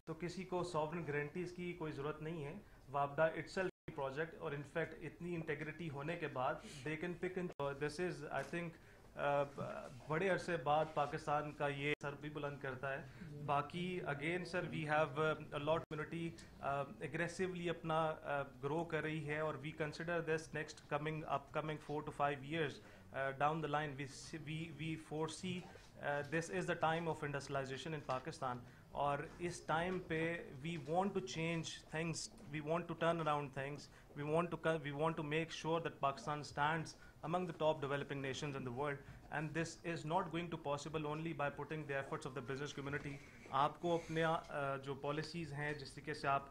تو کسی کو سوورن گارنٹیز کی کوئی ضرورت نہیں ہے. وابڈا اٹسیلف پروجیکٹ اور انفیکٹ اتنی انٹیگریٹی ہونے کے بعد they can pick and this is I think بڑے عرصے بعد پاکستان کا یہ سر بھی بلند کرتا ہے. باقی again sir we have lot community aggressively اپنا گرو کر رہی ہے اور we consider this next upcoming 4 to 5 years down the line. We foresee this is the time of industrialization in Pakistan. اور اس ٹائم پہ we want to change things, we want to turn around things, we want to make sure that Pakistan stands among the top developing nations in the world, and this is not going to possible only by putting the efforts of the business community. آپ کو اپنے جو policies ہیں جس طریقے سے آپ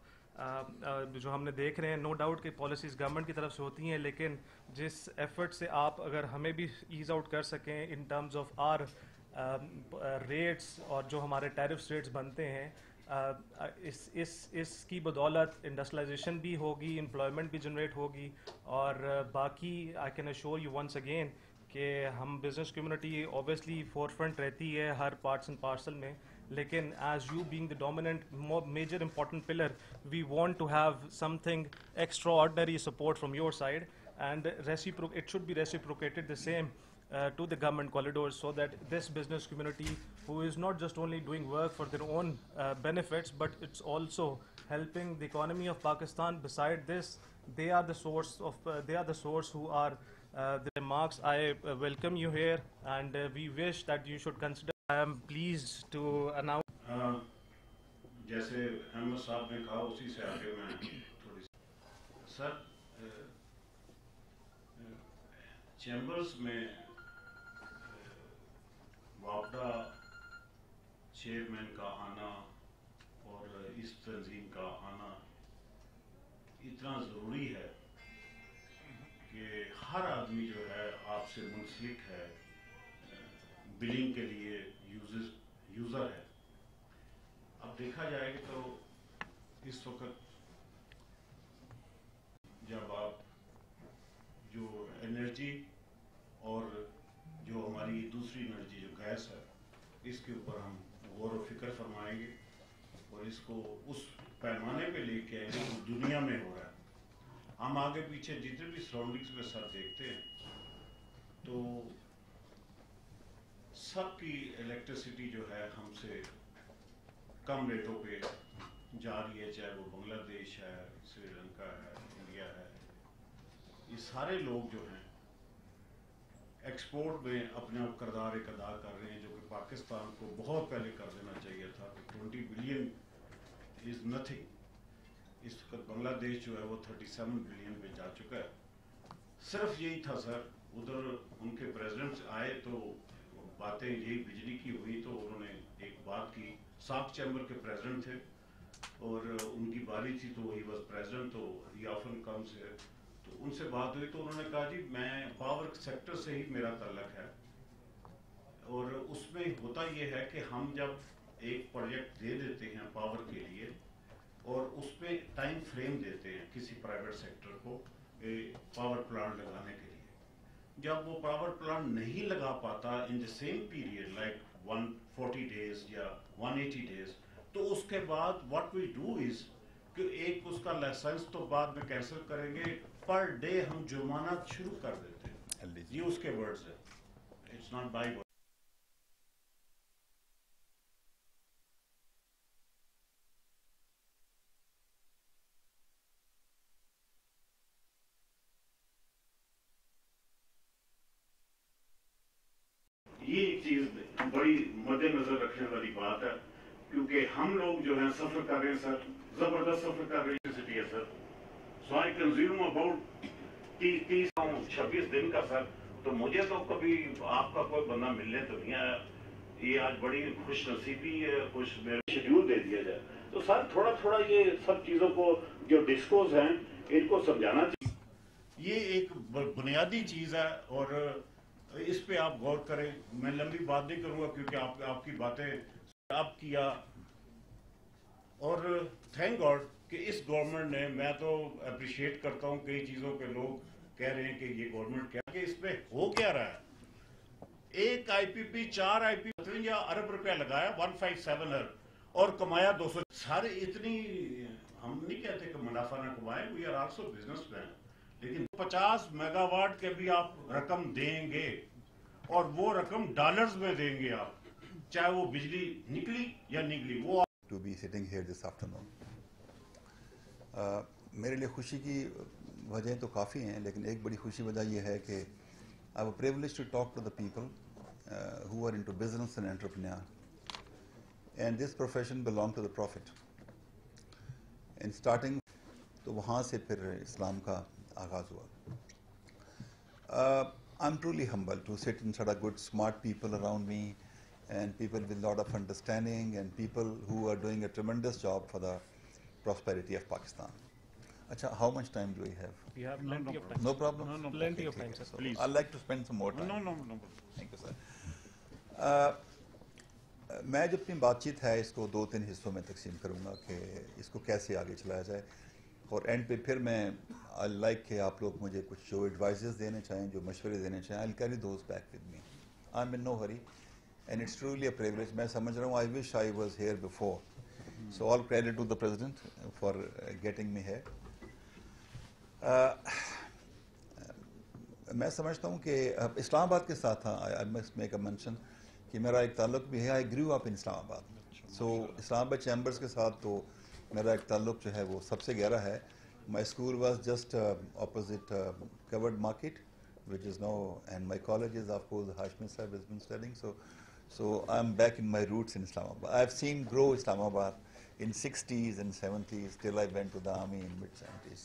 جو ہم نے دیکھ رہے ہیں, نو ڈاؤٹ کہ پالیسیز گورنمنٹ کی طرف سے ہوتی ہیں, لیکن جس ایفرٹ سے آپ اگر ہمیں بھی ایز آؤٹ کر سکیں in terms of our rates اور جو ہمارے ٹیرفس ریٹس بنتے ہیں, اس کی بدولت انڈسٹریلائزیشن بھی ہوگی, امپلائمنٹ بھی جنریٹ ہوگی. اور باقی I can assure you once again کہ ہم business community obviously forefront رہتی ہے ہر پارٹس اینڈ پارسل میں, لیکن as you being the dominant major important pillar we want to have something extraordinary support from your side, and it should be reciprocated the same to the government corridors, so that this business community, who is not just only doing work for their own benefits, but it's also helping the economy of Pakistan. Beside this, they are the source who are the remarks. I welcome you here, and we wish that you should consider. I am pleased to announce. جیسے احمد صاحب نے کہا اسی سے آگے میں تھوڑی سر chambers میں وابڈا چیئرمین کا آنا اور اس تنظیم کا آنا اتنا ضروری ہے کہ ہر آدمی جو ہے آپ سے منسلک ہے, بلنگ کے لیے یوزر ہے. اب دیکھا جائے گا تو اس وقت جب آپ جو انرجی اور جو ہماری دوسری انرجی جو گیس ہے اس کے اوپر ہم غور و فکر فرمائیں گے اور اس کو اس پیمانے پہ لے کے جو دنیا میں ہو رہا ہے. ہم آگے پیچھے جتنے بھی سراؤنڈنگس میں سر دیکھتے ہیں تو سب کی الیکٹریسٹی جو ہے ہم سے کم ریٹوں پہ جا رہی ہے, چاہے وہ بنگلہ دیش ہے, سری لنکا ہے, انڈیا ہے. یہ سارے لوگ جو ہیں ایکسپورٹ میں اپنے آپ کردار ایک ادا کر رہے ہیں, جو کہ پاکستان کو بہت پہلے کر دینا چاہیے تھا کہ 20 بلین از نتھنگ. اس وقت بنگلہ دیش جو ہے وہ 37 بلین پہ جا چکا ہے. صرف یہی تھا سر, ادھر ان کے پریزیڈنٹ آئے تو باتیں یہی بجلی کی ہوئی, تو انہوں نے ایک بات کی, ساک چیمبر کے پریزیڈنٹ تھے اور ان کی باری تھی تو وہی واز پریزیڈنٹ, تو ہی آفن کمز ہے, تو ان سے بات ہوئی تو انہوں نے کہا جی میں پاور سیکٹر سے ہی میرا تعلق ہے, اور اس میں ہوتا یہ ہے کہ ہم جب ایک پروجیکٹ دے دیتے ہیں پاور کے لیے اور اس پہ ٹائم فریم دیتے ہیں کسی پرائیویٹ سیکٹر کو پاور پلانٹ لگانے کے لیے, جب وہ پاور پلانٹ نہیں لگا پاتا in the same period like 140 days یا 180 days, تو اس کے بعد واٹ وی ڈو از کہ ایک اس کا لائسنس تو بعد میں کینسل کریں گے, پر ڈے ہم جرمانہ شروع کر دیتے ہیں. یہ اس کے ورڈز ہیں, اٹس ناٹ بائی ورڈ. یہ چیز بڑی مد نظر رکھنے والی بات ہے, کیونکہ ہم لوگ جو ہیں سفر کر رہے ہیں سر, زبردست سفر کر رہے ہیں سٹی ہے سر. سو آئی کنزیوم اباؤٹ 30-26 دن کا سر, تو مجھے تو کبھی آپ کا کوئی بندہ ملنے تو نہیں آیا. یہ آج بڑی خوش نصیبی ہے, خوش شیڈیول دے دیا جائے تو سر تھوڑا تھوڑا یہ سب چیزوں کو جو ڈسکوز ہیں ان کو سمجھانا چاہیے. یہ ایک بنیادی چیز ہے اور اس پہ آپ غور کریں. میں لمبی بات نہیں کروں گا کیونکہ آپ کی باتیں آپ کیا, اور تھینک گاڈ کہ اس گورنمنٹ نے, میں تو اپریشیٹ کرتا ہوں کئی چیزوں پہ لوگ کہہ رہے ہیں کہ یہ گورنمنٹ کیا کہ اس پہ ہو کیا رہا ہے. ایک آئی پی پی 4 IPP 53 ارب روپیہ لگایا 157 ارب, اور کمایا 200. سارے اتنی ہم نہیں کہتے کہ منافع نہ کمائیں, we are also businessman, لیکن 50 میگا واٹ کے بھی آپ رقم دیں گے اور وہ رقم ڈالرز میں دیں گے آپ, چاہے وہ بجلی نکلی یا نکلی. وہ to be sitting here this afternoon. میرے لیے خوشی کی وجہیں تو کافی ہیں, لیکن ایک بڑی خوشی وجہ یہ ہے کہ I have a privilege to talk to the people who are into business and entrepreneur. And this profession belonged to the Prophet. In starting, تو وہاں سے پھر اسلام کا آغاز ہوا. I'm truly humbled to sit in such a good, smart people around me, and people with a lot of understanding, and people who are doing a tremendous job for the prosperity of Pakistan. Acha, how much time do we have? We have plenty of time. No problem? No, Plenty Okay, of time, okay. sir. So Please. I'd like to spend some more time. No. Thank you, sir. میں جو اپنی بات چیت ہے اس کو 2-3 حصوں میں تقسیم کروں گا کہ اس کو کیسے آگے چلایا جائے, اور اینڈ پہ پھر میں آئی لائک کہ آپ لوگ مجھے کچھ جو ایڈوائزز دینے چاہیں, جو مشورے دینے چاہیں, I carry those back with me. I am in no hurry and it's truly a privilege. میں سمجھ رہا ہوں I wish I was here before, so all credit to the president for getting me here. میں سمجھتا ہوں کہ Islamabad کے ساتھ تھا, I must make a mention کہ میرا ایک تعلق بھی ہے. آئی گریو اپ ان اسلام آباد, سو اسلام آباد چیمبرس کے ساتھ تو میرا ایک تعلق جو ہے وہ سب سے گہرا ہے. My school was just opposite chord market which is now, and my college is of course Hashmi Sahib has been studying, so I'm back in my roots in Islamabad. I've seen grow Islamabad in 60s and 70s till I went to the army in mid 70s,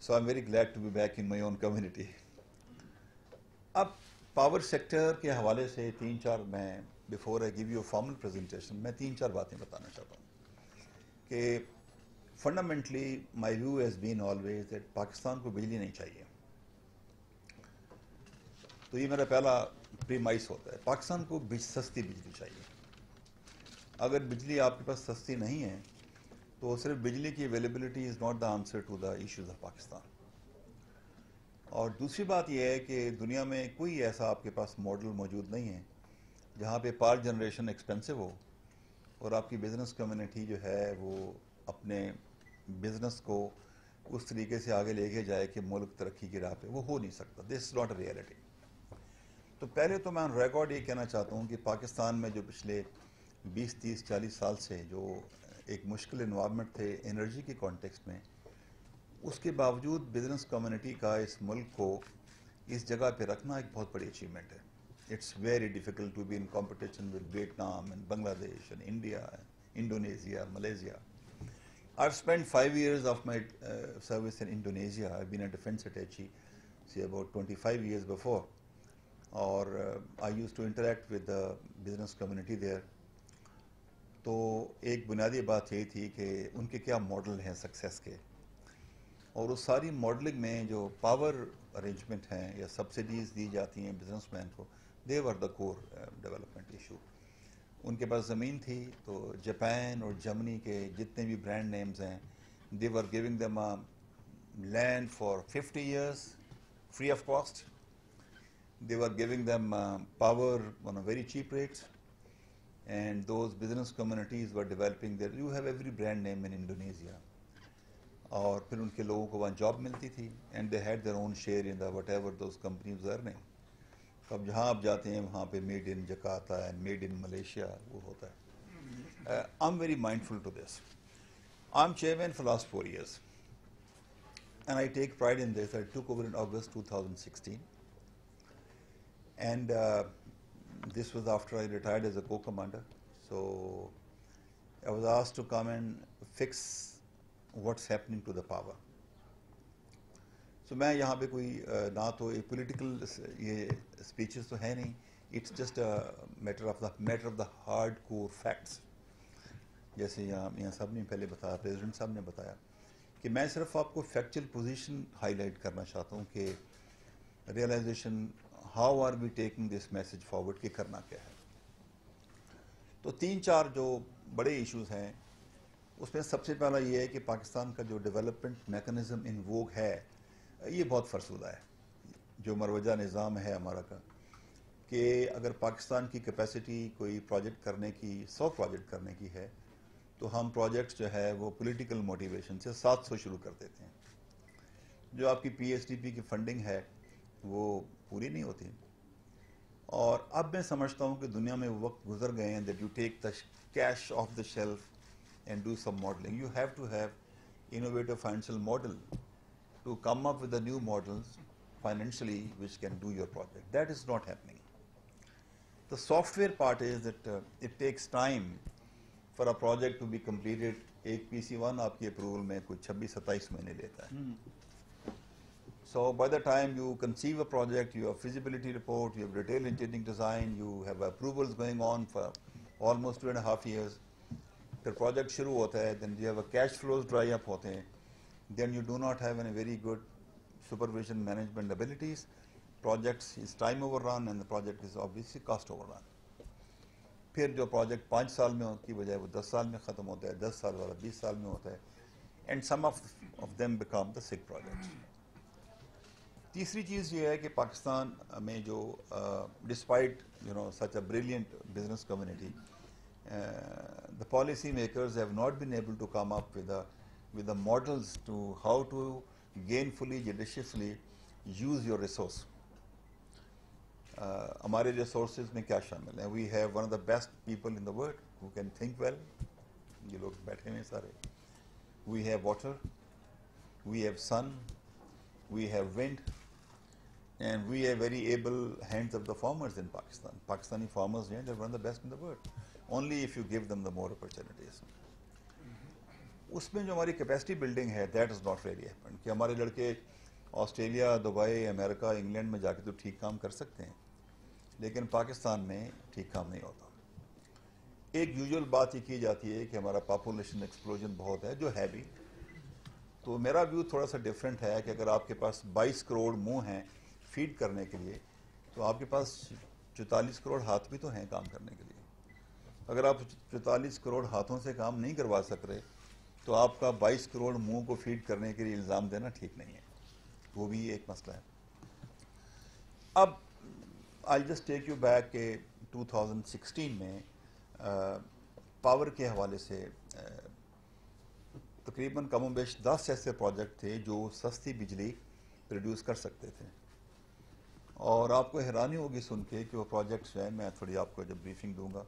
so I'm very glad to be back in my own community. اب power sector کے حوالے سے 3-4 میں before I give you a formal presentation میں 3-4 باتیں بتانا چاہتا ہوں کہ fundamentally my view has been always that Pakistan کو بجلی نہیں چاہیے. تو یہ میرا پہلا پریمائس ہوتا ہے, پاکستان کو سستی بجلی چاہیے. اگر بجلی آپ کے پاس سستی نہیں ہے تو صرف بجلی کی availability is not the answer to the issues of Pakistan. اور دوسری بات یہ ہے کہ دنیا میں کوئی ایسا آپ کے پاس ماڈل موجود نہیں ہے جہاں پہ پاور جنریشن ایکسپینسو ہو اور آپ کی بزنس کمیونٹی جو ہے وہ اپنے بزنس کو اس طریقے سے آگے لے کے جائے کہ ملک ترقی کی راہ پہ, وہ ہو نہیں سکتا. دس از ناٹ اے ریئلٹی. تو پہلے تو میں آن ریکارڈ یہ کہنا چاہتا ہوں کہ پاکستان میں جو پچھلے 20-30-40 سال سے جو ایک مشکل انوائرمنٹ تھے انرجی کے کانٹیکسٹ میں, اس کے باوجود بزنس کمیونٹی کا اس ملک کو اس جگہ پہ رکھنا ایک بہت بڑی اچیومنٹ ہے. It's very difficult to be in competition with Vietnam and Bangladesh and India, Indonesia, Malaysia. I've spent 5 years of my service in Indonesia. I've been a defense attaché, say about 25 years before. اور I used to interact with the business community there. تو ایک بنیادی بات یہ تھی کہ ان کے کیا ماڈل ہیں سکسیس کے, اور اس ساری ماڈلنگ میں جو پاور ارینجمنٹ ہیں یا سبسڈیز دی جاتی ہیں بزنس مین کو, دے ور دا کور ڈیولپمنٹ ایشو. ان کے پاس زمین تھی تو جاپان اور جرمنی کے جتنے بھی برانڈ نیمز ہیں, they were giving them land for 50 years free of cost. They were giving them power on a very cheap rates, and those business communities were developing there. You have every brand name in Indonesia. اور پھر ان کے لوگوں کو وہاں job ملتی تھی, and they had their own share in the whatever those companies were earning. اب جہاں آپ جاتے ہیں وہاں پہ made in Jakarta and made in Malaysia وہ ہوتا ہے. I'm very mindful to this. I'm chairman for last 4 years, and I take pride in this. I took over in August 2016. And this was after I retired as a co-commander. So I was asked to come and fix what's happening to the power. So میں یہاں پہ کوئی نہ تو ایک political یہ speeches تو ہے نہیں, it's just matter of the hard core facts. جیسے یہاں صاحب نے پہلے بتایا, پریزیڈنٹ صاحب نے بتایا کہ میں صرف آپ کو فیکچوئل پوزیشن ہائی لائٹ کرنا چاہتا ہوں کہ realisation how are we taking this message forward کہ کرنا کیا ہے. تو 3-4 جو بڑے ایشوز ہیں اس میں سب سے پہلا یہ ہے کہ پاکستان کا جو ڈیولپمنٹ میکنزم ان ووگ ہے یہ بہت فرسودہ ہے. جو مروجہ نظام ہے ہمارا کا کہ اگر پاکستان کی کیپیسٹی کوئی پروجیکٹ کرنے کی 100 پروجیکٹ کرنے کی ہے تو ہم پروجیکٹس جو ہے وہ پولیٹیکل موٹیویشن سے 700 شروع کر دیتے ہیں. جو آپ کی پی ایس ٹی پی کی فنڈنگ ہے وہ پوری نہیں ہوتی. اور اب میں سمجھتا ہوں کہ دنیا میں وقت گزر گئے ہیں that you take the cash off the shelf and do some modelling. You have to have innovative financial model to come up with the new models financially which can do your project. That is not happening. The software part is that it takes time for a project to be completed. ایک PC1 آپ کی approval میں کچھ 26-27 مہینے لیتا ہے. So by the time you conceive a project, you have feasibility report, you have detailed engineering design, you have approvals going on for almost 2.5 years. پھر project شروع ہوتا ہے, دین جو ہے کیش فلوز ڈرائی اپ ہوتے ہیں, then you do not have an very good supervision management abilities. Projects is time overrun and the project is obviously cost overrun. پھر جو پروجیکٹ 5 سال میں کی بجائے وہ 10 سال میں ختم ہوتا ہے, 10 سال والا 20 سال میں ہوتا ہے, and some of them become the سک پروجیکٹس. تیسری چیز یہ ہے کہ پاکستان میں جو despite such a brilliant business community, the policy makers have not been able to come up with the models to how to gainfully, judiciously use your resource. ہمارے resources میں کیا شامل ہیں؟ We have one of the best people in the world who can think well. یہ لوگ بیٹھے ہیں سارے. We have water, we have sun, we have wind, and we have very able hands of the farmers in Pakistan. Pakistani farmers, they're one of the best in the world. Only if you give them the more opportunities. اس میں جو ہماری capacity building ہے that is not really happen. کہ ہمارے لڑکے Australia, Dubai, امریکہ, England میں جا کے تو ٹھیک کام کر سکتے ہیں, لیکن پاکستان میں ٹھیک کام نہیں ہوتا. ایک یوزول بات یہ کی جاتی ہے کہ ہمارا پاپولیشن ایکسپلوژن بہت ہے, جو ہے بھی. تو میرا ویو تھوڑا سا ڈفرینٹ ہے کہ اگر آپ کے پاس 22 کروڑ منہ ہیں فیڈ کرنے کے لیے, تو آپ کے پاس 44 کروڑ ہاتھ بھی تو ہیں کام کرنے کے لیے. اگر آپ 44 کروڑ ہاتھوں سے کام نہیں کروا سک رہے تو آپ کا 22 کروڑ منہ کو فیڈ کرنے کے لیے الزام دینا ٹھیک نہیں ہے. وہ بھی ایک مسئلہ ہے. اب I just take you back کہ 2016 میں پاور کے حوالے سے تقریباً کم و بیش 10 ایسے پروجیکٹ تھے جو سستی بجلی پروڈیوس کر سکتے تھے. اور آپ کو حیرانی ہوگی سن کے کہ وہ پروجیکٹس جو ہیں, میں تھوڑی آپ کو جب بریفنگ دوں گا,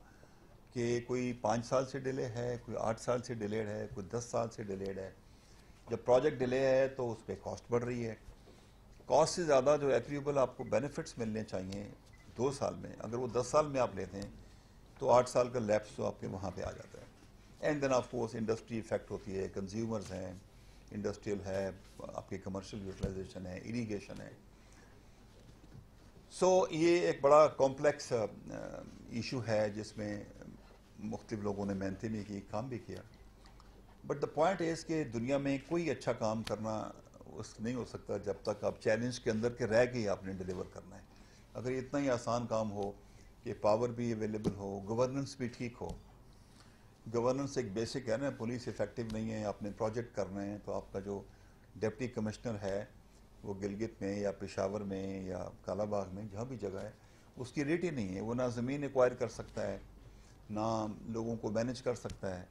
کہ کوئی 5 سال سے ڈیلے ہے, کوئی 8 سال سے ڈیلیڈ ہے, کوئی 10 سال سے ڈیلیڈ ہے. جب پروجیکٹ ڈیلے ہے تو اس پہ کاسٹ بڑھ رہی ہے. کاسٹ سے زیادہ جو ایکریبل آپ کو بینیفٹس ملنے چاہیے 2 سال میں, اگر وہ 10 سال میں آپ لیتے ہیں تو 8 سال کا لیپس تو آپ کے وہاں پہ آ جاتا ہے. And then of course industry affect ہوتی ہے, کنزیومرز ہیں, انڈسٹریل ہے, آپ کی کمرشل یوٹیلائزیشن ہے, اریگیشن ہے. سو یہ ایک بڑا کمپلیکس ایشو ہے جس میں مختلف لوگوں نے محنتیں بھی کی, کام بھی کیا. بٹ دا پوائنٹ از کہ دنیا میں کوئی اچھا کام کرنا اس نہیں ہو سکتا جب تک آپ چیلنج کے اندر کے رہ کے ہی آپ نے ڈیلیور کرنا ہے. اگر اتنا ہی آسان کام ہو کہ پاور بھی اویلیبل ہو, گورننس بھی ٹھیک ہو. گورننس ایک بیسک ہے نا, پولیس افیکٹو نہیں ہے, آپ نے پروجیکٹ کرنا ہے تو آپ کا جو ڈپٹی کمشنر ہے وہ گلگت میں یا پشاور میں یا کالا باغ میں جہاں بھی جگہ ہے, اس کی ریٹ ہی نہیں ہے. وہ نہ زمین ایکوائر کر سکتا ہے, نہ لوگوں کو مینیج کر سکتا ہے.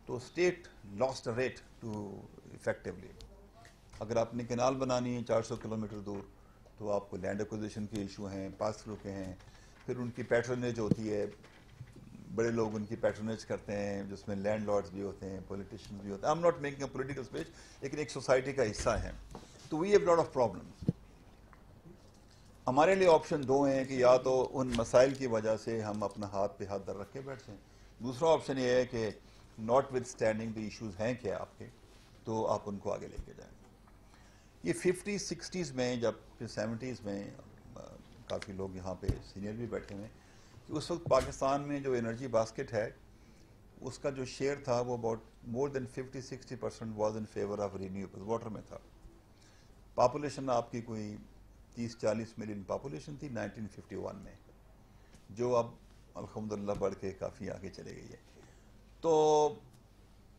تو state last rate to effectively. اگر آپ نے کینال بنانی ہے 400 کلومیٹر دور تو آپ کو لینڈ ایکوزیشن کے ایشو ہیں, پاس تھرو کے ہیں. پھر ان کی پیٹرنیج ہوتی ہے, بڑے لوگ ان کی پیٹرنیج کرتے ہیں جس میں لینڈ لارڈز بھی ہوتے ہیں, پولیٹیشنز بھی ہوتے ہیں. I am not making a political speech, لیکن ایک سوسائٹی کا حصہ ہے. تو we have lot of problems. ہمارے لیے آپشن 2 ہیں کہ یا تو ان مسائل کی وجہ سے ہم اپنا ہاتھ پہ ہاتھ در رکھ کے بیٹھ جائیں. دوسرا آپشن یہ ہے کہ not with standing the issues ہیں کیا آپ کے, تو آپ ان کو آگے لے کے جائیں. یہ 50s 60s میں, جب پھر 70s میں کافی لوگ یہاں پہ سینئر بھی بیٹھے ہوئے, کہ اس وقت پاکستان میں جو انرجی باسکٹ ہے اس کا جو شیئر تھا وہ about more than 50-60% was in favour of renewable. Water میں تھا. پاپولیشن آپ کی کوئی 30-40 ملین پاپولیشن تھی 1951 میں, جو اب الحمدللہ بڑھ کے کافی آگے چلے گئی ہے. تو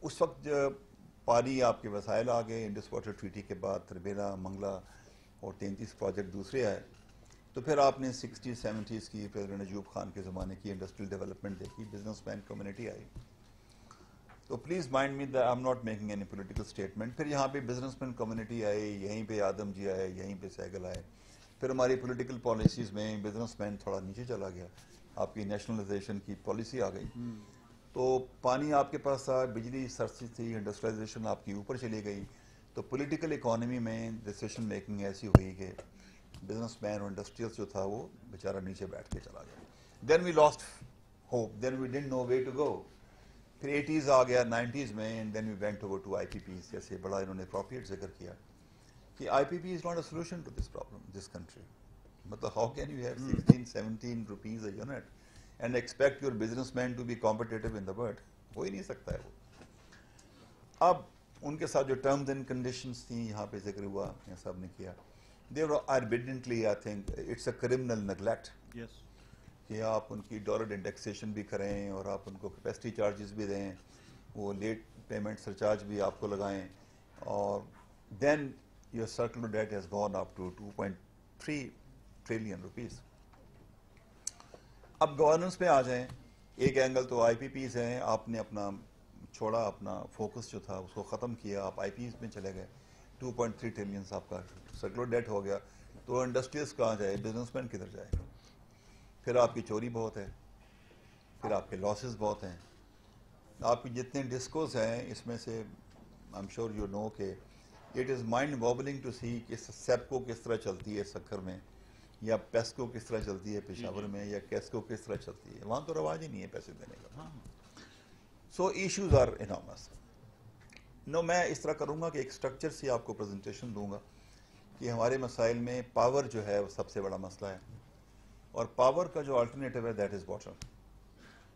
اس وقت پانی آپ کے وسائل آ گئے, انڈس واٹر ٹریٹی کے بعد تربیلا, منگلا اور 33 پروجیکٹ دوسرے آئے. تو تو پھر آپ نے 60-70s کی پریزیڈنٹ ایوب خان کے زمانے کی انڈسٹریل ڈیولپمنٹ دیکھی, بزنس مین کمیونٹی آئی. تو please mind me that I am not making any political statement. پھر یہاں پہ بزنس مین کمیونٹی آئی, یہیں پہ آدم جی آئے, یہیں پہ سہگل آئے. پھر ہماری پولیٹیکل پالیسیز میں بزنس مین تھوڑا نیچے چلا گیا, آپ کی نیشنلائزیشن کی پالیسی آ گئی. تو پانی آپ کے پاس تھا, بجلی سستی تھی, انڈسٹریلائزیشن آپ کی اوپر چلی گئی. تو پولیٹیکل اکانومی میں ڈیسیشن میکنگ ایسی ہوئی کہ بزنس مین اور انڈسٹریل جو تھا وہ بیچارہ نیچے بیٹھ کے چلا گیا. Then we lost hope, then we didn't know way to go. پھر 80s آ گیا, 90s میں, and then we went over to IPPs. جیسے بڑا انہوں نے اپروپریٹ ذکر کیا کہ IPP is not a solution to this problem, this country. مطلب how can you have 16-17 rupees a unit and expect your businessman to be competitive in the world? ہو ہی نہیں سکتا ہے وہ. اب ان کے ساتھ جو ٹرمز اینڈ کنڈیشنز تھیں یہاں پہ ذکر ہوا, سب نے کیا. They are evidently I think it's a criminal neglect کہ آپ ان کی ڈالر انڈیکسیشن بھی کریں اور آپ ان کو کیپیسٹی چارجز بھی دیں, وہ لیٹ پیمنٹ سرچارج بھی آپ کو لگائیں, اور then your circular debt has gone up to 2.3 trillion rupees. اب گورننس پہ آ جائیں. ایک اینگل تو IPPs ہیں, آپ نے اپنا چھوڑا, اپنا فوکس جو تھا اس کو ختم کیا, آپ IPPs میں چلے گئے. 2.3 ٹریلین آپ کا سرکولر ڈیٹ ہو گیا. تو انڈسٹریز کہاں جائے, بزنس مین کدھر جائے؟ پھر آپ کی چوری بہت ہے, پھر آپ کے لاسز بہت ہیں. آپ کے جتنے ڈسکوز ہیں اس میں سے I am sure you know کہ it is mind boggling to see کہ سیپکو کس طرح چلتی ہے سکھر میں, یا پیسکو کس طرح چلتی ہے پشاور میں, یا کیسکو کس طرح چلتی ہے. وہاں تو رواج ہی نہیں ہے پیسے دینے کا. سو ایشوز آر انارمس. نو, میں اس طرح کروں گا کہ ایک اسٹرکچر سے آپ کو پریزنٹیشن دوں گا کہ ہمارے مسائل میں پاور جو ہے وہ سب سے بڑا مسئلہ ہے, اور پاور کا جو الٹرنیٹو ہے دیٹ از واٹر.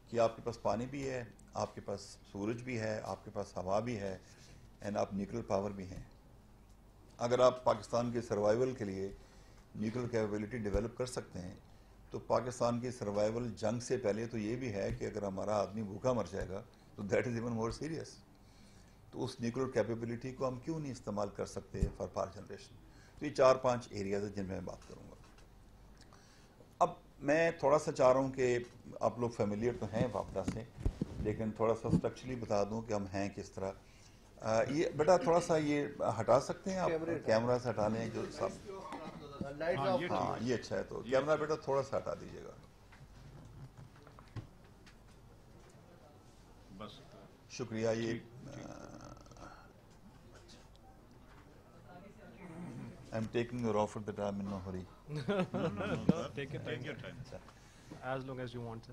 کہ آپ کے پاس پانی بھی ہے, آپ کے پاس سورج بھی ہے, آپ کے پاس ہوا بھی ہے, اینڈ آپ نیوکلیر پاور بھی ہیں. اگر آپ پاکستان کے سروائیول کے لیے نیوکلیر کیپیبلٹی ڈیولپ کر سکتے ہیں تو پاکستان کی سروائیول جنگ سے پہلے تو یہ بھی ہے کہ اگر ہمارا آدمی بھوکا مر جائے گا تو that is even more serious. تو اس نیوکلیر کیپیبلٹی کو ہم کیوں نہیں استعمال کر سکتے فار پاور جنریشن؟ تو یہ 4-5 ایریاز ہیں جن میں بات کروں گا. اب میں تھوڑا سا چاہ رہا ہوں کہ آپ لوگ فیملیئر تو ہیں وابڈا سے, لیکن تھوڑا سا اسٹرکچرلی بتا دوں کہ ہم ہیں کس طرح. یہ بیٹا تھوڑا سا یہ ہٹا سکتے ہیں آپ, کیمرہ سے ہٹا لیں جو سب. ہاں یہ اچھا ہے. تو کیمرہ بیٹا تھوڑا سا ہٹا دیجیے گا. بس شکریہ. یہ I'm taking your offer that I'm in no hurry. Take your time. As long as you want.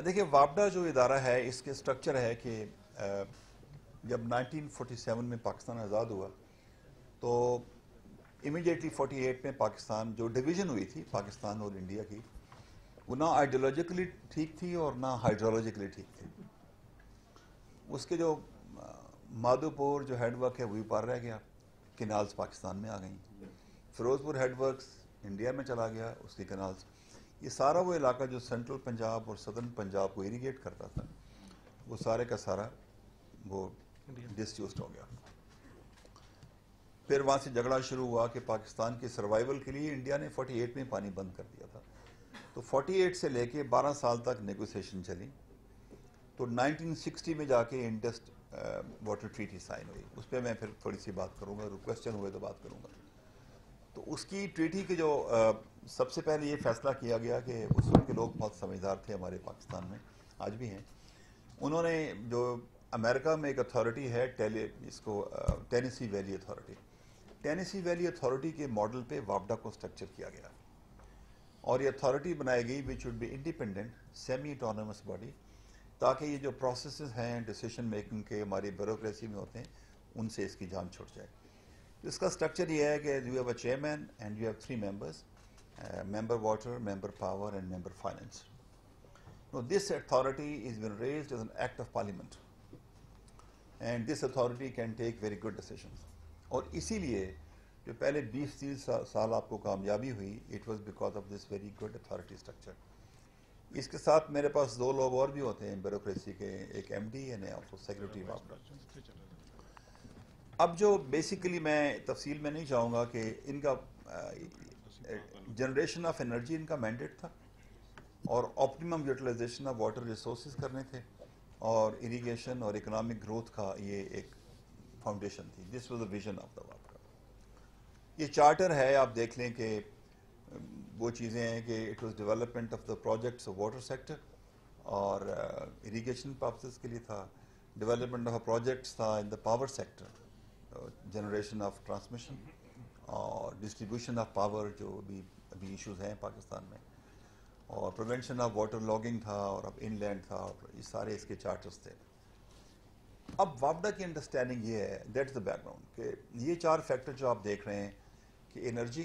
دیکھیے وابڈا جو ادارہ ہے اس کے اسٹرکچر ہے کہ جب 1947 میں پاکستان آزاد ہوا تو امیڈیٹلی 48 میں پاکستان جو ڈویژن ہوئی تھی پاکستان اور انڈیا کی, وہ نہ آئیڈیولوجیکلی ٹھیک تھی اور نہ ہائیڈرولوجیکلی ٹھیک تھی. اس کے جو مادھوپور جو ہیڈ ورک ہے وہی پار رہ گیا, کینالز پاکستان میں آ گئیں. فیروز پور ہیڈ ورکس انڈیا میں چلا گیا, اس کی کنالز. یہ سارا وہ علاقہ جو سینٹرل پنجاب اور صدرن پنجاب کو اریگیٹ کرتا تھا وہ سارے کا سارا وہ ڈسیوزڈ ہو گیا. پھر وہاں سے جھگڑا شروع ہوا کہ پاکستان کے سروائیول کے لیے انڈیا نے 48 میں پانی بند کر دیا تھا. تو 48 سے لے کے 12 سال تک نیگوسیشن چلی. تو 1960 میں جا کے انڈس واٹر ٹریٹی سائن ہوئی. اس پہ میں پھر تھوڑی سی بات کروں گا, کوشچن ہوئے تو بات کروں گا. تو اس کی ٹریٹی کے جو سب سے پہلے یہ فیصلہ کیا گیا کہ اس وقت کے لوگ بہت سمجھدار تھے ہمارے پاکستان میں, آج بھی ہیں. انہوں نے جو امریکہ میں ایک اتھارٹی ہے اس کو Tennessee valley authority, Tennessee valley authority کے ماڈل پہ وابڈا کو اسٹرکچر کیا گیا, اور یہ اتھارٹی بنائی گئی which would be independent semi autonomous body, تاکہ یہ جو پروسیسز ہیں ڈیسیشن میکنگ کے ہماری بیوروکریسی میں ہوتے ہیں ان سے اس کی جان چھوٹ جائے. اس کا اسٹرکچر یہ ہے کہ you have a chairman and you have 3 members, member water, member power and member finance. Now this authority is been raised as an act of parliament and this authority can take very good decisions. اور اسی لیے جو پہلے 20-30 سال آپ کو کامیابی ہوئی it was because of this very good authority structure. اس کے ساتھ میرے پاس 2 لوگ اور بھی ہوتے ہیں بیوروکریسی کے, ایک MD and also سیکرٹری وابڈا. اب جو بیسیکلی میں تفصیل میں نہیں چاہوں گا کہ ان کا جنریشن آف انرجی ان کا مینڈیٹ تھا اور optimum utilisation of water resources کرنے تھے اور اریگیشن اور اکنامک گروتھ کا یہ ایک فاؤنڈیشن تھی. This was the vision of the وابڈا. یہ چارٹر ہے, آپ دیکھ لیں کہ وہ چیزیں ہیں کہ it was development of the projects of water sector اور اریگیشن پرپسز کے لیے تھا, ڈیولپمنٹ آف پروجیکٹس تھا in the power sector, generation of transmission اور ڈسٹریبیوشن آف پاور جو بھی ابھی ایشوز ہیں پاکستان میں, اور پریونشن آف واٹر لاگنگ تھا اور اب ان لینڈ تھا, اور یہ سارے اس کے چارٹرز تھے. اب وابڈا کی انڈرسٹینڈنگ یہ ہے, دیٹس دا بیک گراؤنڈ, کہ یہ 4 فیکٹر جو آپ دیکھ رہے ہیں کہ انرجی,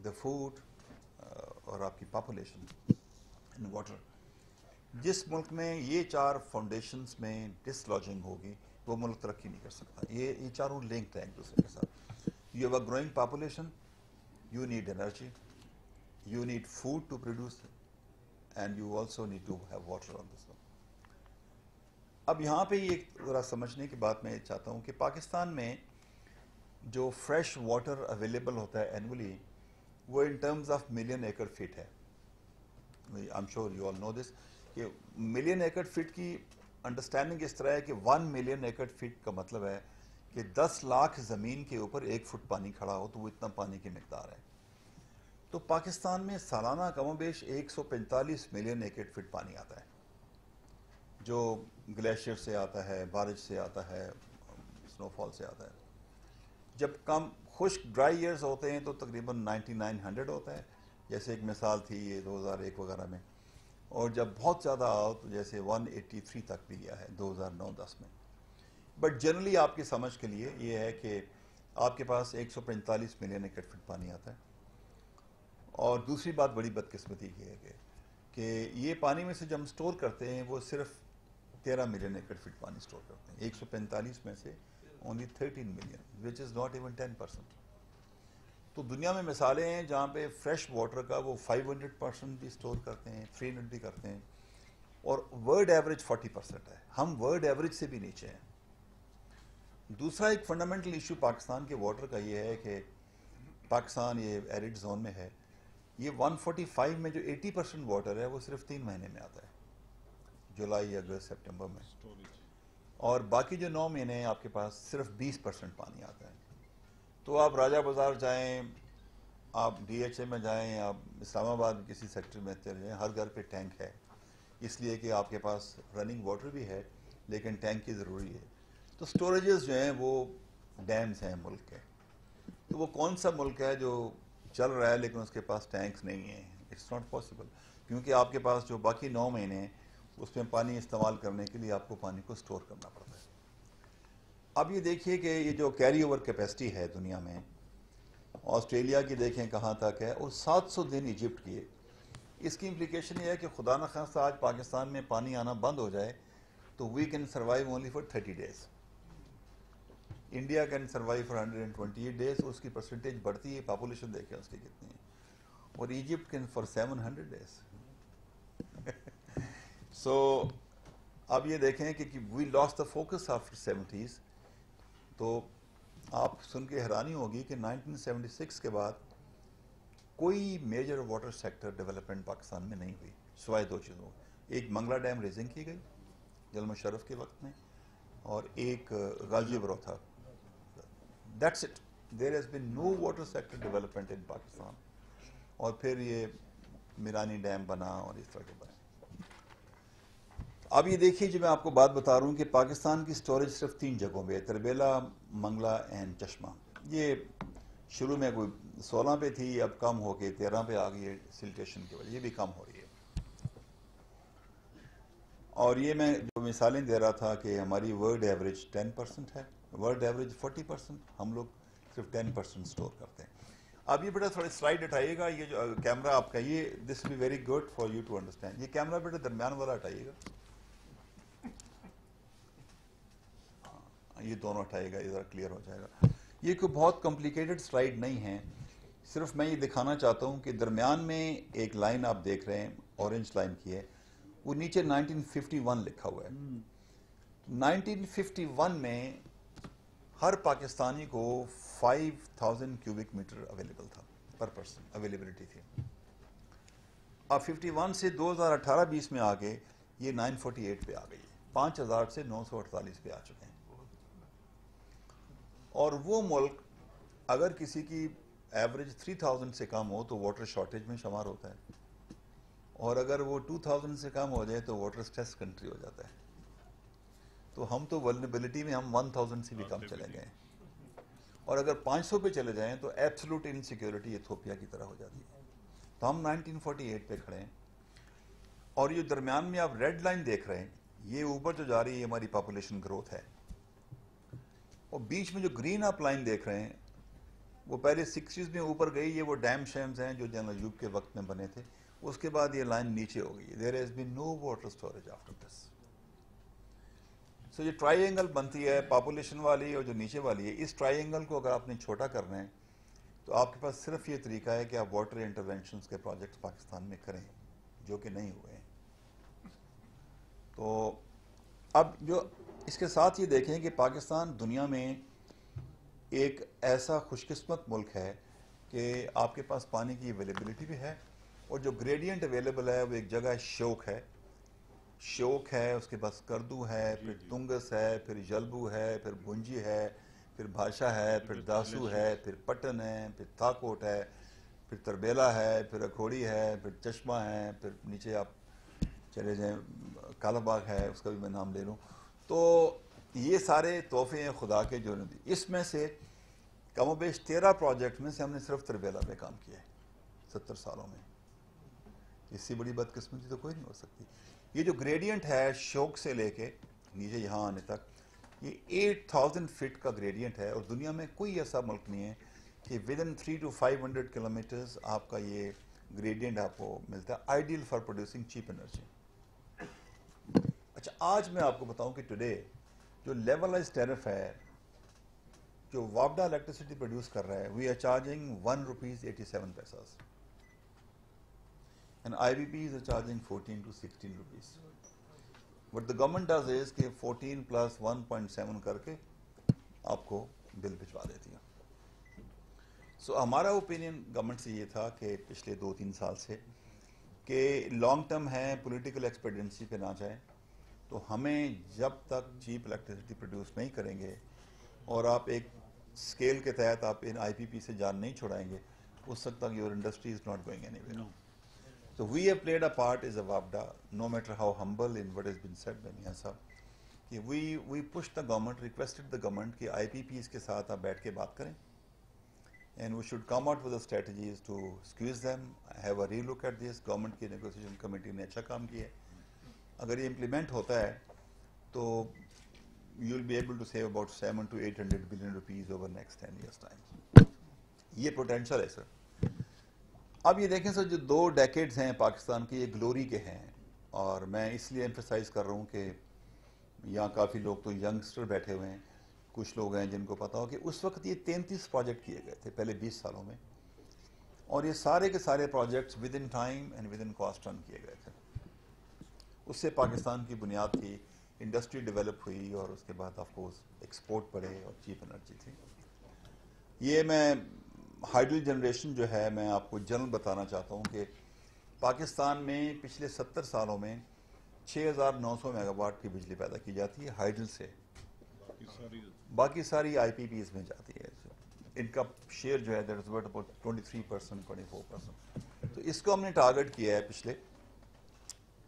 دا فوڈ اور آپ کی پاپولیشن اینڈ واٹر, جس ملک میں یہ 4 فاؤنڈیشنز میں ڈس لاجنگ ہوگی وہ ملک ترقی نہیں کر سکتا. یہ چاروں لنکڈ ہیں ایک دوسرے کے ساتھ. You have a growing population, you need energy, you need food to produce and you also need to have water on this one. اب یہاں پہ یہ ذرا سمجھنے کی بات میں چاہتا ہوں کہ پاکستان میں جو فریش واٹر اویلیبل ہوتا ہے اینولی وہ in terms of million acre foot ہے. I am sure you all know this کہ ملین ایکڑ فٹ کی انڈرسٹینڈنگ اس طرح ہے کہ 1 ملین ایکڑ فٹ کا مطلب ہے کہ 10 لاکھ زمین کے اوپر 1 فٹ پانی کھڑا ہو تو وہ اتنا پانی کی مقدار ہے. تو پاکستان میں سالانہ کم و بیش 145 ملین ایکڑ فٹ پانی آتا ہے جو گلیشیئر سے آتا ہے, بارش سے آتا ہے, سنو فال سے آتا ہے. جب کم خشک ڈرائی ایئرز ہوتے ہیں تو تقریباً 9900 ہوتا ہے, جیسے ایک مثال تھی یہ 2001 وغیرہ میں, اور جب بہت زیادہ آؤ تو جیسے 183 تک بھی گیا ہے 2009-10 میں. بٹ جنرلی آپ کی سمجھ کے لیے یہ ہے کہ آپ کے پاس 145 ملین ایکڑ فٹ پانی آتا ہے. اور دوسری بات بڑی بدقسمتی کی ہے کہ یہ پانی میں سے جب ہم سٹور کرتے ہیں وہ صرف 13 ملین ایکڑ فٹ پانی سٹور کرتے ہیں. 145 میں سے only 13 million which is not even 10%. تو دنیا میں مثالیں ہیں جہاں پہ فریش واٹر کا وہ 500% بھی سٹور کرتے ہیں, 300 بھی کرتے ہیں, اور ورلڈ ایوریج 40% ہے. ہم ورلڈ ایوریج سے بھی نیچے ہیں. دوسرا ایک فنڈامنٹل ایشو پاکستان کے واٹر کا یہ ہے کہ پاکستان یہ ایرڈ زون میں ہے. یہ 145 میں جو 80% واٹر ہے وہ صرف 3 مہینے میں آتا ہے, جولائی, اگست, سپٹمبر میں, اور باقی جو 9 مہینے ہیں آپ کے پاس صرف 20% پانی آتا ہے. تو آپ راجہ بازار جائیں, آپ ڈی ایچ اے میں جائیں, آپ اسلام آباد کسی سیکٹر میں چلے جائیں, ہر گھر پہ ٹینک ہے, اس لیے کہ آپ کے پاس رننگ واٹر بھی ہے لیکن ٹینک کی ضروری ہے. تو سٹوریجز جو ہیں وہ ڈیمز ہیں ملک کے. تو وہ کون سا ملک ہے جو چل رہا ہے لیکن اس کے پاس ٹینکس نہیں ہیں؟ اٹس ناٹ پاسبل, کیونکہ آپ کے پاس جو باقی 9 مہینے ہیں اس میں پانی استعمال کرنے کے لیے آپ کو پانی کو سٹور کرنا پڑتا ہے. اب یہ دیکھیے کہ یہ جو کیری اوور کیپیسٹی ہے دنیا میں, آسٹریلیا کی دیکھیں کہاں تک ہے, اور 700 دن ایجپٹ کی ہے. اس کی امپلیکیشن یہ ہے کہ خدا نخواستہ آج پاکستان میں پانی آنا بند ہو جائے تو we can survive only for 30 days. India can survive for 128 days, اور اس کی پرسنٹیج بڑھتی ہے, پاپولیشن دیکھیں اس کی کتنی ہے, اور Egypt can for 700 days. So اب یہ دیکھیں کہ we lost the focus after 70s. تو آپ سن کے حیرانی ہوگی کہ 1976 کے بعد کوئی major water sector development Pakistan میں نہیں ہوئی سوائے 2 چیزوں. ایک منگلا ڈیم ریزنگ کی گئی جنرل مشرف کے وقت میں, اور ایک غازی برو تھا. That's it. There has been no water sector development in Pakistan. اور پھر یہ میرانی ڈیم بنا اور اس طرح کے بنے. اب یہ دیکھیے جو میں آپ کو بات بتا رہا ہوں کہ پاکستان کی سٹوریج صرف 3 جگہوں پہ ہے, تربیلا, منگلا اینڈ چشمہ. یہ شروع میں کوئی 16 پہ تھی, اب کم ہو کے 13 پہ آ گئی ہے سلٹیشن کی وجہ, یہ بھی کم ہو رہی ہے. اور یہ میں جو مثالیں دے رہا تھا کہ ہماری ورلڈ ایوریج 10% ہے, ورلڈ ایوریج 40%, ہم لوگ صرف 10% سٹور کرتے ہیں. اب یہ بیٹا تھوڑی سلائڈ ہٹائیے گا, یہ جو کیمرہ آپ کا, یہ this will be very good for you to understand. یہ کیمرہ بیٹا درمیان والا ہٹائیے گا, یہ دونوں ہٹائیے گا, یہ ذرا کلیئر ہو جائے گا. یہ کوئی بہت کمپلیکیٹڈ سلائڈ نہیں ہے, صرف میں یہ دکھانا چاہتا ہوں کہ درمیان میں ایک لائن آپ دیکھ رہے ہیں, اورنج لائن کی ہے, وہ نیچے 1951 لکھا ہوا ہے. 1951 میں ہر پاکستانی کو 5000 کیوبک میٹر اویلیبل تھا پر پرسن اویلیبلٹی تھی. اب 51 سے 2018-20 میں آگے یہ 948 پہ آ گئی ہے, 5000 سے 948 پہ آ چکے ہیں. اور وہ ملک اگر کسی کی ایوریج 3000 سے کم ہو تو واٹر شارٹیج میں شمار ہوتا ہے, اور اگر وہ 2000 سے کم ہو جائے تو واٹر اسٹریس کنٹری ہو جاتا ہے. تو ہم تو ولنریبلٹی میں ہم 1000 سے بھی کم چلے گئے, اور اگر 500 پہ چلے جائیں تو ایبسلوٹ انسیکیورٹی ایتھوپیا کی طرح ہو جاتی ہے. تو ہم 1948 پہ کھڑے ہیں, اور یہ درمیان میں آپ ریڈ لائن دیکھ رہے ہیں, یہ اوپر جو جا رہی ہے ہماری پاپولیشن گروتھ ہے, اور بیچ میں جو گرین آپ لائن دیکھ رہے ہیں وہ پہلے 60s میں اوپر گئی, یہ وہ ڈیم شیمز ہیں جو جنرل ایوب کے وقت میں بنے تھے. اس کے بعد یہ لائن نیچے ہو گئی. There has been no water storage after this. So یہ ٹرائی اینگل بنتی ہے پاپولیشن والی اور جو نیچے والی ہے. اس ٹرائی اینگل کو اگر آپ نے چھوٹا کرنا ہے تو آپ کے پاس صرف یہ طریقہ ہے کہ آپ واٹر انٹرونشنز کے پروجیکٹس پاکستان میں کریں, جو کہ نہیں ہوئے ہیں. تو اب جو اس کے ساتھ یہ دیکھیں کہ پاکستان دنیا میں ایک ایسا خوش قسمت ملک ہے کہ آپ کے پاس پانی کی اویلیبلٹی بھی ہے, اور جو گریڈینٹ اویلیبل ہے وہ ایک جگہ شوک ہے, شوک ہے, اس کے پاس کردو ہے, پھر تنگس ہے, پھر جلبو ہے, پھر بنجی ہے, پھر بھاشا ہے, پھر داسو ہے, پھر پٹن ہے, پھر تھاکوٹ ہے, پھر تربیلا ہے, پھر اکھوڑی ہے, پھر چشمہ ہے, پھر نیچے آپ چلے جائیں کالا باغ ہے, اس کا بھی میں نام لے لوں. تو یہ سارے تحفے ہیں خدا کے جو دی. اس میں سے کم و بیش 13 پروجیکٹ میں سے ہم نے صرف تربیلا پہ کام کیا ہے 70 سالوں میں. اس سے بڑی بدقسمتی تو کوئی نہیں ہو سکتی. یہ جو گریڈینٹ ہے شوک سے لے کے نیچے یہاں آنے تک, یہ 8000 فٹ کا گریڈینٹ ہے, اور دنیا میں کوئی ایسا ملک نہیں ہے کہ ودن 300 to 500 کلومیٹرز آپ کا یہ گریڈینٹ آپ کو ملتا ہے, ideal for producing cheap energy. اچھا, آج میں آپ کو بتاؤں کہ ٹوڈے جو لیولائز ٹیرف ہے جو وابڈا الیکٹریسٹی پروڈیوس کر رہا ہے, we are charging 1 rupees 87 paisas, and IBPs are charging 14 to 16 rupees. What the government does is کہ 14 plus 1.7 کر کے آپ کو بل بھجوا دیتی ہے. سو ہمارا اوپینین گورنمنٹ سے یہ تھا کہ پچھلے 2-3 سال سے کہ لانگ ٹرم ہے, پولیٹیکل ایکسپیڈنسی پہ نہ جائیں. تو ہمیں جب تک چیپ الیکٹریسٹی پروڈیوس نہیں کریں گے اور آپ ایک اسکیل کے تحت آپ ان IPP سے جان نہیں چھڑائیں گے, اس وقت تک your industry is not going any where. So we have played a part as a WAPDA, no matter how humble in what has been said by Mian Sahab, کہ we pushed the government, requested the government کہ IPPs کے ساتھ آپ بیٹھ کے بات کریں, and we should come out with the strategies to squeeze them, have a relook at this. Government کی negotiation committee نے اچھا کام کیا ہے. اگر یہ implement ہوتا ہے تو you will be able to save about 700 to 800 billion rupees over next 10 years time. یہ potential ہے سر. اب یہ دیکھیں سر, جو 2 ڈیکیڈز ہیں پاکستان کے, یہ گلوری کے ہیں, اور میں اس لیے ایمفیسائز کر رہا ہوں کہ یہاں کافی لوگ تو ینگسٹر بیٹھے ہوئے ہیں, کچھ لوگ ہیں جن کو پتا ہو کہ اس وقت یہ 33 پروجیکٹ کیے گئے تھے پہلے 20 سالوں میں, اور یہ سارے کے سارے projects within time and within cost run کیے گئے تھے. اس سے پاکستان کی بنیاد تھی, انڈسٹری ڈیولپ ہوئی, اور اس کے بعد آف کورس ایکسپورٹ بڑھے اور چیپ انرجی تھی. یہ میں ہائیڈل جنریشن جو ہے میں آپ کو جنرل بتانا چاہتا ہوں کہ پاکستان میں پچھلے 70 سالوں میں 6900 میگا واٹ کی بجلی پیدا کی جاتی ہے ہائیڈل سے, باقی ساری IPPs میں جاتی ہے. ان کا شیئر جو ہے دیٹ از اباؤٹ 23%, 24%. تو اس کو ہم نے ٹارگٹ کیا ہے پچھلے,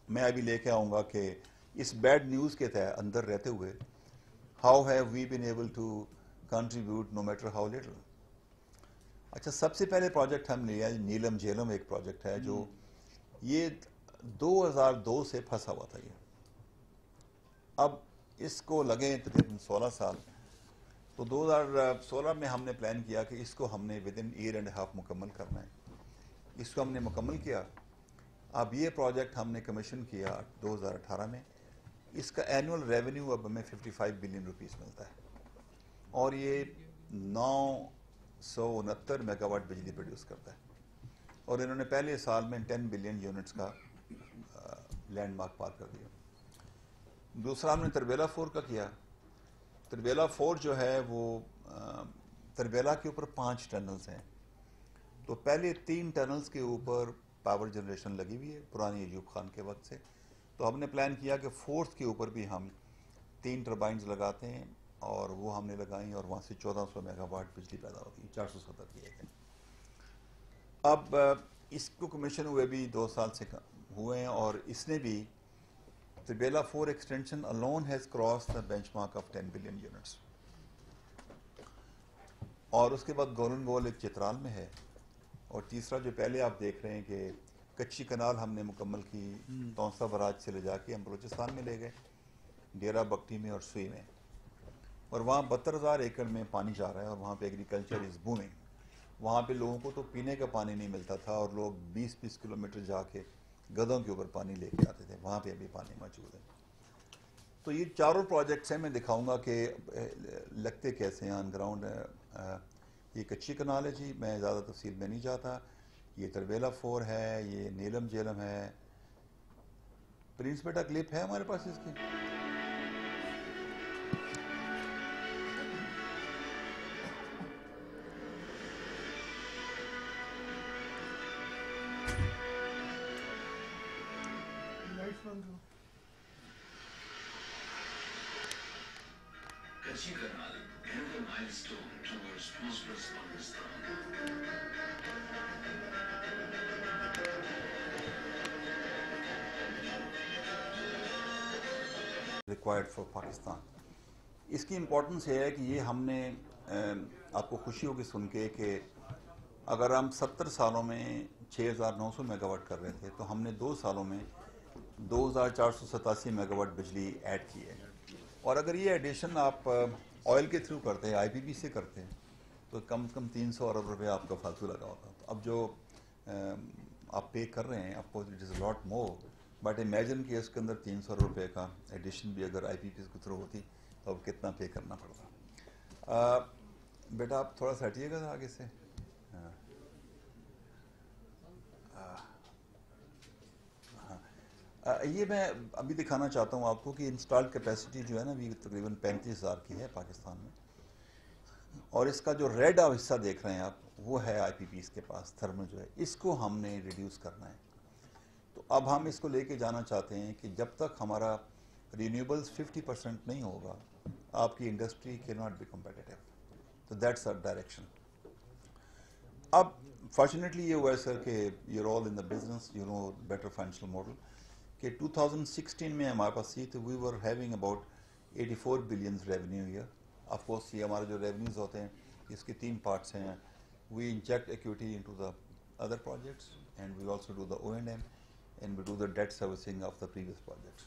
میں ابھی لے کے آؤں گا کہ اس بیڈ نیوز کے تحت اندر رہتے ہوئے how have we been able to contribute no matter how little. اچھا, سب سے پہلے پروجیکٹ ہم لیا نیلم جیلم, ایک پروجیکٹ ہے جو یہ 2002 سے پھنسا ہوا تھا. یہ اب اس کو لگے تقریباً 16 سال. تو 2016 میں ہم نے پلان کیا کہ اس کو ہم نے within year and half مکمل کرنا ہے. اس کو ہم نے مکمل کیا. اب یہ پروجیکٹ ہم نے کمیشن کیا 2018 میں. اس کا اینول ریونیو اب ہمیں 55 بلین روپیز ملتا ہے, اور یہ 969 میگا واٹ بجلی پروڈیوس کرتا ہے, اور انہوں نے پہلے سال میں 10 بلین یونٹس کا لینڈ مارک پار کر دیا. دوسرا ہم نے تربیلا 4 کا کیا. تربیلا 4 جو ہے وہ تربیلا کے اوپر 5 ٹنلز ہیں, تو پہلے 3 ٹنلز کے اوپر پاور جنریشن لگی ہوئی ہے پرانی ایوب خان کے وقت سے. تو ہم نے پلان کیا کہ 4th کے اوپر بھی ہم 3 ٹربائنز لگاتے ہیں اور وہ ہم نے لگائیں اور وہاں سے 1400 میگا واٹ بجلی پیدا ہوتی ہے. 470 کی ایک ہے. اب اس کو کمیشن ہوئے بھی 2 سال سے ہوئے ہیں اور اس نے بھی Tarbela 4 extension alone has crossed the benchmark of 10 billion units. اور اس کے بعد گولن گول ایک چترال میں ہے اور تیسرا جو پہلے آپ دیکھ رہے ہیں کہ کچی کنال ہم نے مکمل کی تونسا براج سے لے جا کے ہم بلوچستان میں لے گئے ڈیرہ بگٹی میں اور سوئی میں اور وہاں 72,000 ایکڑ میں پانی جا رہا ہے اور وہاں پہ ایگریکلچر از بومنگ. وہاں پہ لوگوں کو تو پینے کا پانی نہیں ملتا تھا اور لوگ 20-20 کلومیٹر جا کے گدھوں کے اوپر پانی لے کے آتے تھے. وہاں پہ ابھی پانی موجود ہے. تو یہ چاروں پروجیکٹس ہیں. میں دکھاؤں گا کہ لگتے کیسے ہیں آن گراؤنڈ. یہ کچی کنال ہے جی, میں زیادہ تفصیل میں نہیں جاتا. یہ تربیلا 4 ہے, یہ نیلم جیلم ہے. پرنس بیٹا کلپ ہے ہمارے پاس اس کی. Kachchi Kanal, another milestone towards prosperous Pakistan. Required for Pakistan. اس کی امپورٹنس یہ ہے کہ یہ ہم نے آپ کو خوشی ہوگی سن کے کہ اگر ہم 70 سالوں میں 6,900 میگا واٹ کر رہے تھے تو ہم نے 2 سالوں میں 2,487 میگا واٹ بجلی ایڈ کی ہے. اور اگر یہ ایڈیشن آپ آئل کے تھرو کرتے ہیں, آئی پی پی سے کرتے ہیں, تو کم از کم 300 ارب روپے آپ کا فالتو لگا ہوتا. تو اب جو آپ پے کر رہے ہیں آپ کو it is lot more, but imagine کہ اس کے اندر 300 روپے کا ایڈیشن بھی اگر آئی پی پی کے تھرو ہوتی تو اب کتنا پے کرنا پڑتا. بیٹا آپ تھوڑا سا ہٹیے گا آگے سے. یہ میں ابھی دکھانا چاہتا ہوں آپ کو کہ انسٹالڈ کیپیسٹی جو ہے نا یہ تقریباً 35,000 کی ہے پاکستان میں. اور اس کا جو ریڈ حصہ دیکھ رہے ہیں آپ وہ ہے آئی پی پیز کے پاس تھرمل جو ہے, اس کو ہم نے ریڈیوس کرنا ہے. تو اب ہم اس کو لے کے جانا چاہتے ہیں کہ جب تک ہمارا رینیوبلز 50% نہیں ہوگا آپ کی انڈسٹری کی ناٹ بی کمپیٹیٹیو. تو دیٹس آر ڈائریکشن. اب فارچونیٹلی یہ ہوا ہے سر کہ you all in the business, you know better financial model, کہ 2016 میں ہمارے پاس سی تو we were having about 84 billions revenue year. Of course یہ ہمارے جو ریونیوز ہوتے ہیں اس کے 3 پارٹس ہیں. We inject equity into the other projects and we also do the O&M and we do the debt servicing of the previous projects.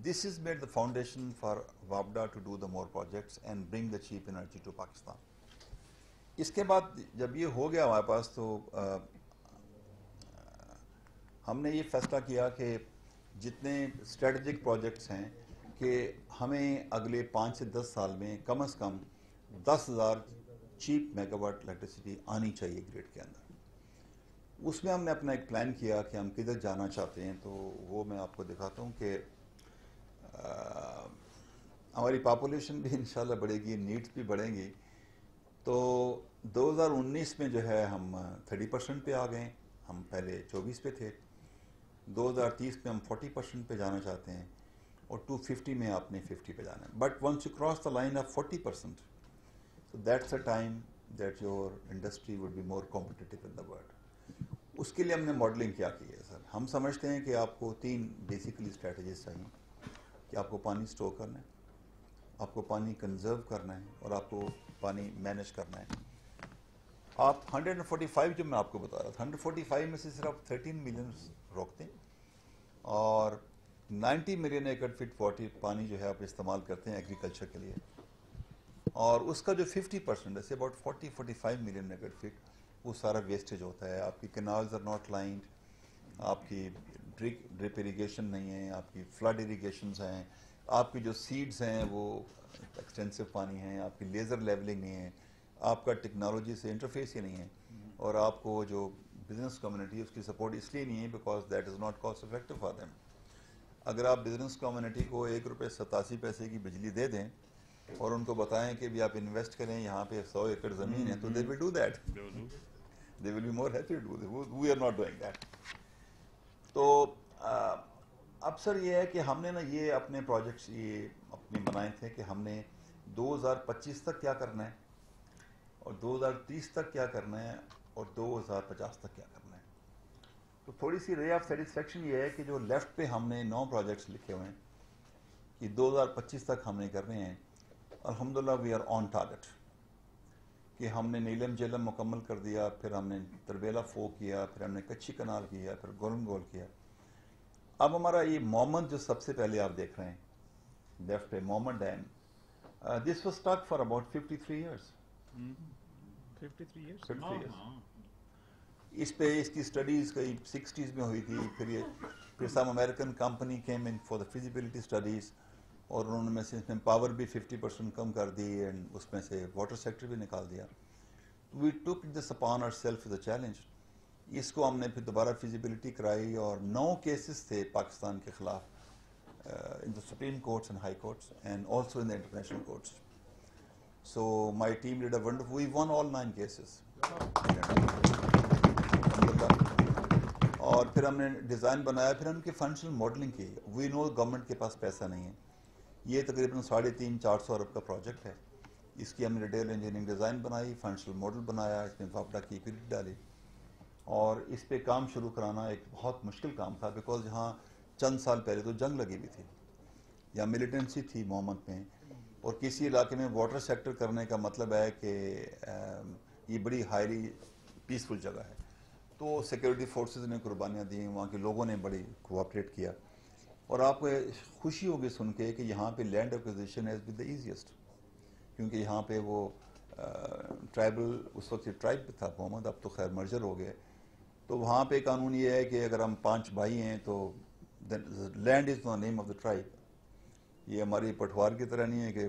This has made the foundation for WAPDA to do the more projects and bring the cheap energy to Pakistan. اس کے بعد جب یہ ہو گیا ہمارے پاس تو ہم نے یہ فیصلہ کیا کہ جتنے اسٹریٹجک پروجیکٹس ہیں کہ ہمیں اگلے 5 سے 10 سال میں کم از کم 10,000 چیپ میگا واٹ الیکٹریسٹی آنی چاہیے گریڈ کے اندر. اس میں ہم نے اپنا ایک پلان کیا کہ ہم کدھر جانا چاہتے ہیں. تو وہ میں آپ کو دکھاتا ہوں کہ ہماری پاپولیشن بھی انشاءاللہ بڑھے گی, نیڈس بھی بڑھیں گی. تو 2019 میں جو ہے ہم 30% پہ آ گئے. ہم پہلے 24 پہ تھے. 2030 میں ہم 40% پہ جانا چاہتے ہیں اور 250 میں آپ نے 50 پہ جانا ہے. But once you cross the line of 40%, so that's the time that your industry would be more competitive in the world. اس کے لیے ہم نے ماڈلنگ کیا کی ہے سر. ہم سمجھتے ہیں کہ آپ کو 3 بیسیکلی اسٹریٹجیز چاہیے کہ آپ کو پانی اسٹور کرنا ہے, آپ کو پانی کنزرو کرنا ہے اور آپ کو پانی مینیج کرنا ہے. آپ 145 جو میں آپ کو بتا رہا تھا 145 میں سے صرف 13 ملین روکتے ہیں اور 90 ملین ایکڑ فٹ پانی جو ہے آپ استعمال کرتے ہیں ایگریکلچر کے لیے. اور اس کا جو 50% ہے اباؤٹ 40-45 ملین ایکڑ فٹ وہ سارا ویسٹیج ہوتا ہے. آپ کی کینالز آر ناٹ لائنڈ, آپ کی ڈرپ اریگیشن نہیں ہے, آپ کی فلڈ اریگیشنز ہیں, آپ کی جو سیڈز ہیں وہ ایکسٹینسو پانی ہیں, آپ کی لیزر لیولنگ نہیں ہے, آپ کا ٹیکنالوجی سے انٹرفیس ہی نہیں ہے, اور آپ کو جو بزنس کمیونٹی اس کی سپورٹ اس لیے نہیں ہے because that is not cost effective for them. اگر آپ بزنس کمیونٹی کو 1 روپے 87 پیسے کی بجلی دے دیں اور ان کو بتائیں کہ بھی آپ انویسٹ کریں یہاں پہ 100 ایکڑ زمین ہے تو they will do that, they will be more happy to do, we are not doing that. تو اب سر یہ ہے کہ ہم نے نا یہ اپنے پروجیکٹس یہ اپنے بنائے تھے کہ ہم نے 2025 تک کیا کرنا ہے اور 2030 تک کیا کرنا ہے اور 2050 تک کیا کرنا ہے. تو تھوڑی سی رے آف سیٹسفیکشن یہ ہے کہ جو لیفٹ پہ ہم نے 9 پروجیکٹس لکھے ہوئے ہیں کہ 2025 تک ہم نے کرنے ہیں. الحمدللہ وی آر آن ٹارگٹ کہ ہم نے نیلم جیلم مکمل کر دیا, پھر ہم نے تربیلا فو کیا, پھر ہم نے کچھی کنال کیا, پھر گولن گول کیا. اب ہمارا یہ مومن جو سب سے پہلے آپ دیکھ رہے ہیں لیفٹ پہ Mohmand dam, this was stuck for about 53 years. 53 years. 53 years. اس پہ اس کی اسٹڈیز کئی 60s میں ہوئی تھی. پھر some American company came in for the feasibility studies اور انہوں نے اس میں پاور بھی 50% کم کر دی اینڈ اس میں سے واٹر سیکٹر بھی نکال دیا. We took this upon our self is a challenge. اس کو ہم نے پھر دوبارہ فیزیبلٹی کرائی اور 9 کیسز تھے پاکستان کے خلاف in the supreme courts and high courts and also in the international courts. So my team did a wonderful, we won all 9 cases. اور پھر ہم نے ڈیزائن بنایا, پھر ہم کی فنکشنل ماڈلنگ کی. وی نو گورنمنٹ کے پاس پیسہ نہیں ہے, یہ تقریباً 350-400 ارب کا پروجیکٹ ہے. اس کی ہم نے ڈیٹیل انجینئرنگ ڈیزائن بنائی, فنکشنل ماڈل بنایا, اس میں وابڈا کی پیریڈ ڈالی اور اس پہ کام شروع کرانا ایک بہت مشکل کام تھا بیکاز یہاں چند سال پہلے تو جنگ لگی ہوئی تھی, یا ملیٹنسی تھی محمد میں, اور کسی علاقے میں واٹر سیکٹر کرنے کا مطلب ہے کہ یہ بڑی ہائیلی پیسفل جگہ ہے. تو سیکورٹی فورسز نے قربانیاں دیں, وہاں کے لوگوں نے بڑی کوآپریٹ کیا. اور آپ کو خوشی ہوگی سن کے کہ یہاں پہ land acquisition is the easiest, کیونکہ یہاں پہ وہ ٹرائبل اس وقت ٹرائب تھا محمد, اب تو خیر مرجر ہو گئے. تو وہاں پہ قانون یہ ہے کہ اگر ہم 5 بھائی ہیں تو land is the name of the tribe. یہ ہماری پٹوار کی طرح نہیں ہے کہ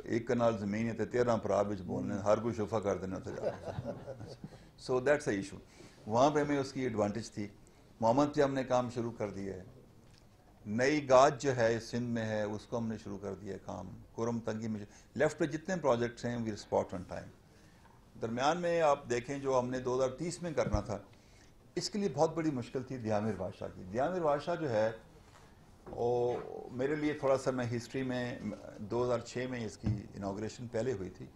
ایک کنال زمین ہے 13 پراب بولنے ہر کوئی شفا کر دینا تھا. So that's a issue. وہاں پہ ہمیں اس کی ایڈوانٹیج تھی. محمد پہ ہم نے کام شروع کر دیا ہے. نئی گاج جو ہے سندھ میں ہے اس کو ہم نے شروع کر دیا کام. کرم تنگی میں لیفٹ پہ جتنے پروجیکٹس ہیں وی اسپاٹ آن ٹائم. درمیان میں آپ دیکھیں جو ہم نے 2030 میں کرنا تھا, اس کے لیے بہت بڑی مشکل تھی دیامر بادشاہ کی. دیامر بادشاہ جو ہے وہ میرے لیے تھوڑا سا, میں ہسٹری میں 2006 میں اس کی انوگریشن پہلے ہوئی تھی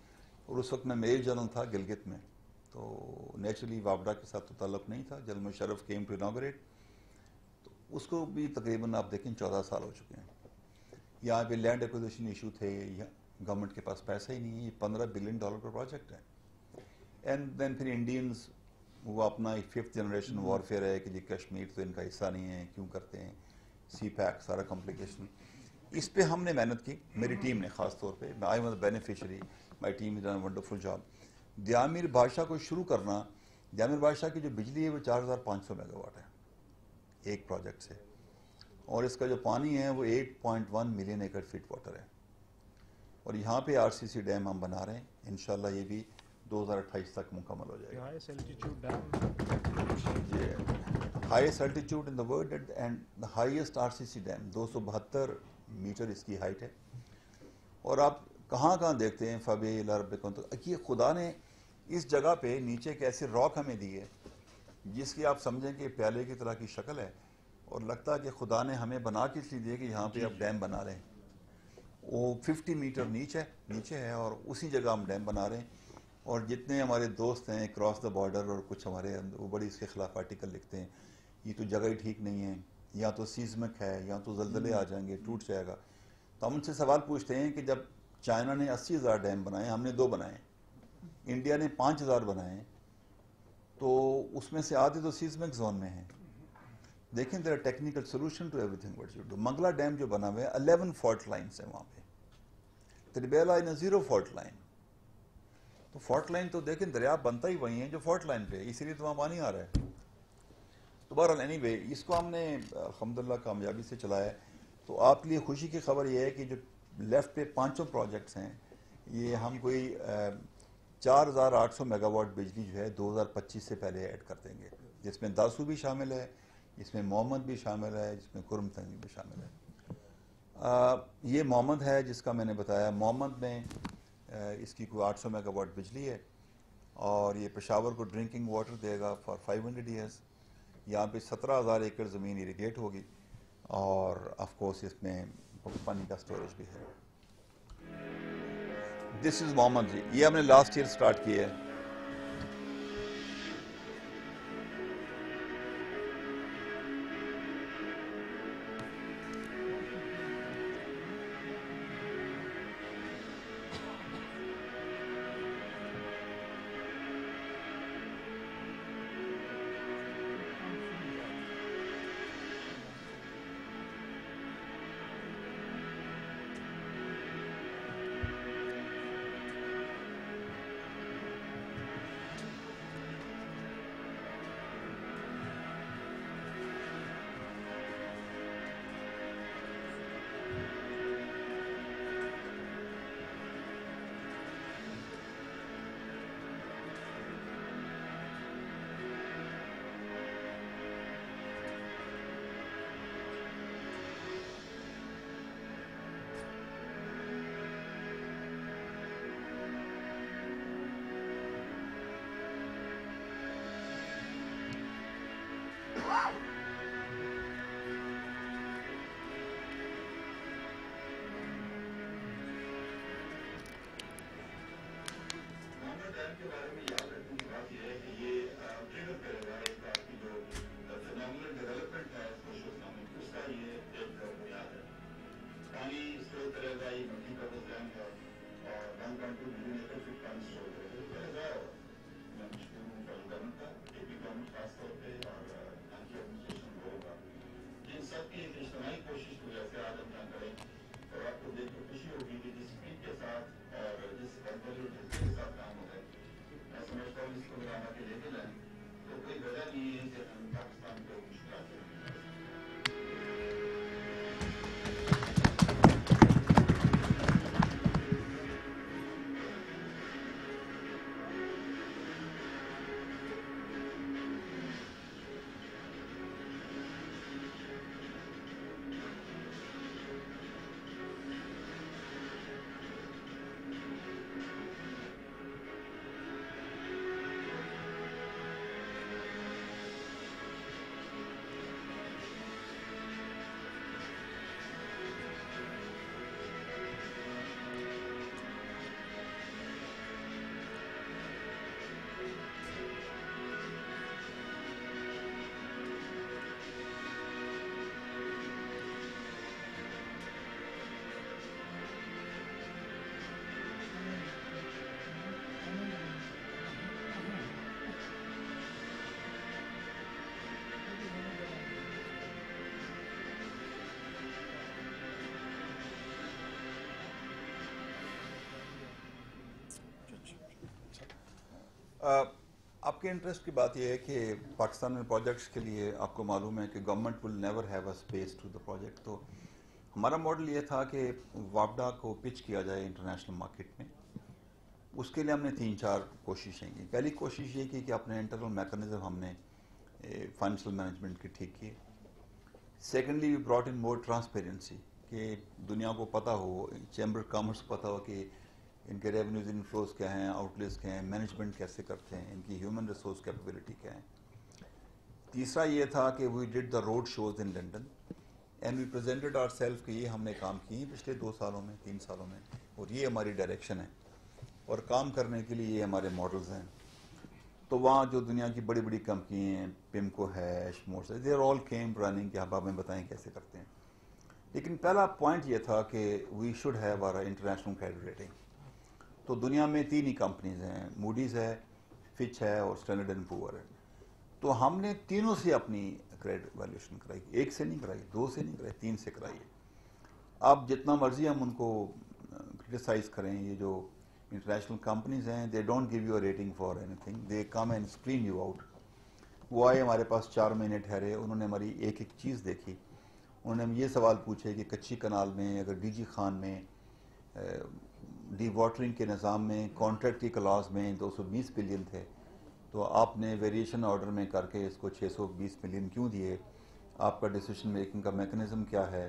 اور اس وقت میں میجر جنرل تھا گلگت میں, تو نیچرلی وابڈا کے ساتھ تو تعلق نہیں تھا. General Musharraf came to inaugurate, تو اس کو بھی تقریباً آپ دیکھیں 14 سال ہو چکے ہیں. یہاں پہ لینڈ ایکوزیشن ایشو تھے, گورنمنٹ کے پاس پیسہ ہی نہیں ہے. یہ $15 بلین کا پروجیکٹ ہے. اینڈ دین پھر انڈینز وہ اپنا ایک 5th جنریشن وارفیئر ہے کہ جی کشمیر تو ان کا حصہ نہیں ہے, کیوں کرتے ہیں, سی پیک سارا کمپلیکیشن. اس پہ ہم نے محنت کی, میری ٹیم نے خاص طور پہ. I was beneficiary, my team is done a wonderful job. Diamer بادشاہ کو شروع کرنا, دیامر بادشاہ کی جو بجلی ہے وہ 4500 میگا واٹ ہے ایک پروجیکٹ سے, اور اس کا جو پانی ہے وہ 8.1 ملین ایکڑ فٹ واٹر ہے. اور یہاں پہ RCC ڈیم ہم بنا رہے ہیں, انشاءاللہ یہ بھی 2028 تک مکمل ہو جائے گا. Highest altitude in the world and the highest RCC dam 272 metre اس کی ہائٹ ہے. اور آپ کہاں کہاں دیکھتے ہیں فبیل عرب تو یہ خدا نے اس جگہ پہ نیچے ایک ایسی راک ہمیں دی ہے جس کی آپ سمجھیں کہ پیالے کی طرح کی شکل ہے, اور لگتا ہے کہ خدا نے ہمیں بنا کے اس لیے دیے کہ یہاں پہ آپ ڈیم بنا رہے ہیں. وہ 50 میٹر نیچے ہے اور اسی جگہ ہم ڈیم بنا رہے ہیں. اور جتنے ہمارے دوست ہیں کراس دا بارڈر اور کچھ ہمارے وہ بڑی اس کے خلاف آرٹیکل لکھتے ہیں, یہ تو جگہ ہی ٹھیک نہیں ہے, یا تو سیزمک ہے, یا تو زلزلے آ جائیں گے, ٹوٹ جائے گا. تو ہم ان سے سوال پوچھتے ہیں کہ جب چائنا نے 80,000 ڈیم بنائے, ہم نے 2 بنائے, انڈیا نے 5,000 بنائے, تو اس میں سے آدھے تو سیزمک زون میں ہیں. دیکھیں there are technical solution to everything what you do. Mangla dam جو بنا ہوا ہے 11 فالٹ لائنس ہیں وہاں پہ. تربیلا ان 0 فالٹ لائن. تو فالٹ لائن تو دیکھیں دریا بنتا ہی وہی ہے جو فالٹ لائن پہ, اسی لیے تو وہاں پانی آ رہا ہے. تو بہرحال اینی وے اس کو ہم نے الحمدللہ کامیابی سے چلایا ہے. تو آپ کے لیے خوشی کی خبر یہ ہے کہ جو لیفٹ پہ 5 پروجیکٹس ہیں یہ ہم کوئی 4800 میگا واٹ بجلی جو ہے 2025 سے پہلے ایڈ کر دیں گے, جس میں داسو بھی شامل ہے, اس میں محمد بھی شامل ہے, جس میں کرم تنگی بھی شامل ہے. یہ محمد ہے جس کا میں نے بتایا. محمد میں اس کی کوئی 800 میگا واٹ بجلی ہے اور یہ پشاور کو ڈرنکنگ واٹر دے گا فار 500 ایئرس. یہاں پہ 17,000 ایکڑ زمین اریگیٹ ہوگی اور آف کورس اس میں پانی کا سٹوریج بھی ہے. دس از محمد جی, یہ ہم نے لاسٹ ایئر سٹارٹ کیا ہے. کے بارے میں یاد رکھنے کی بات یہ ہے کہ یہ ٹریگر کرے گا ایک بات کی جو فینومینل ڈیولپمنٹ ہے سوشل اکنامک, اس کا یہ ایک بنیاد ہے. پانی اسٹور کرے گا, یہ ملٹی پرپز ڈیم ہے اور 1.2 بلین ایکڑ فٹ پانی اسٹور کرے گا. میں مشکل ہوں گورنمنٹ کا, اے پی گورنمنٹ خاص طور پہ اور یہاں کی ایڈمنسٹریشن ہوگا. ان سب کی ایک اجتماعی کوشش کی وجہ سے آج ہم یہاں کریں اور آپ کو دیکھ کر خوشی ہوگی کہ جس اسپیڈ کے ساتھ اور جس جذبے کے ساتھ کام ہوتا ہے, میں سمجھتا ہوں اس کو بنانا کے لیے لیں تو کوئی وجہ نہیں ہے کہ ہم پاکستان کو مشکلات ہیں. آپ کے انٹرسٹ کی بات یہ ہے کہ پاکستان میں پروجیکٹس کے لیے آپ کو معلوم ہے کہ government will never have a space to the project. تو ہمارا ماڈل یہ تھا کہ وابڈا کو پچ کیا جائے انٹرنیشنل مارکیٹ میں. اس کے لیے ہم نے 3-4 کوششیں کی. پہلی کوشش یہ کی کہ اپنے انٹرنل میکانزم ہم نے فائنینشیل مینجمنٹ کے ٹھیک کیے. Secondly we brought in more transparency, کہ دنیا کو پتہ ہو, چیمبر کامرس کو پتہ ہو کہ ان کے ریونیوز انفلوز کیا ہیں, آؤٹ لیز کیا ہیں, مینجمنٹ کیسے کرتے ہیں, ان کی ہیومن ریسورس کیپیبلٹی کیا ہے. تیسرا یہ تھا کہ we did the road shows in London and we presented our self کہ یہ ہم نے کام کیے پچھلے 2 سالوں میں, 3 سالوں میں, اور یہ ہماری ڈائریکشن ہے اور کام کرنے کے لیے یہ ہمارے ماڈلز ہیں. تو وہاں جو دنیا کی بڑی بڑی کمپنی ہیں, پمکو ہے, ایشموٹس ہے, they are all came running کہ آپ ہمیں بتائیں کیسے کرتے ہیں. لیکن پہلا پوائنٹ یہ تھا کہ we should have our international credit rating. تو دنیا میں 3 ہی کمپنیز ہیں, موڈیز ہے, فچ ہے اور اسٹینڈرڈ اینڈ پور ہے. تو ہم نے تینوں سے اپنی کریڈٹ ویلیوشن کرائی, 1 سے نہیں کرائی, 2 سے نہیں کرائی, 3 سے کرائی ہے. اب جتنا مرضی ہم ان کو کرٹیسائز کریں, یہ جو انٹرنیشنل کمپنیز ہیں they don't give you a rating for any thing, they come and screen you out. وہ آئے ہمارے پاس 4 مہینے ٹھہرے, انہوں نے ہماری ایک چیز دیکھی. انہوں نے ہم یہ سوال پوچھے کہ کچی کنال میں اگر ڈی جی خان میں ڈی واٹرنگ کے نظام میں کانٹریکٹ کی کلاس میں 220 بلین تھے, تو آپ نے ویریشن آرڈر میں کر کے اس کو 620 ملین کیوں دیے؟ آپ کا ڈیسیشن میکنگ کا میکنزم کیا ہے؟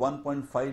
$1.5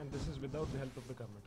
And this is without the help of the government.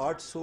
800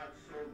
800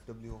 FW,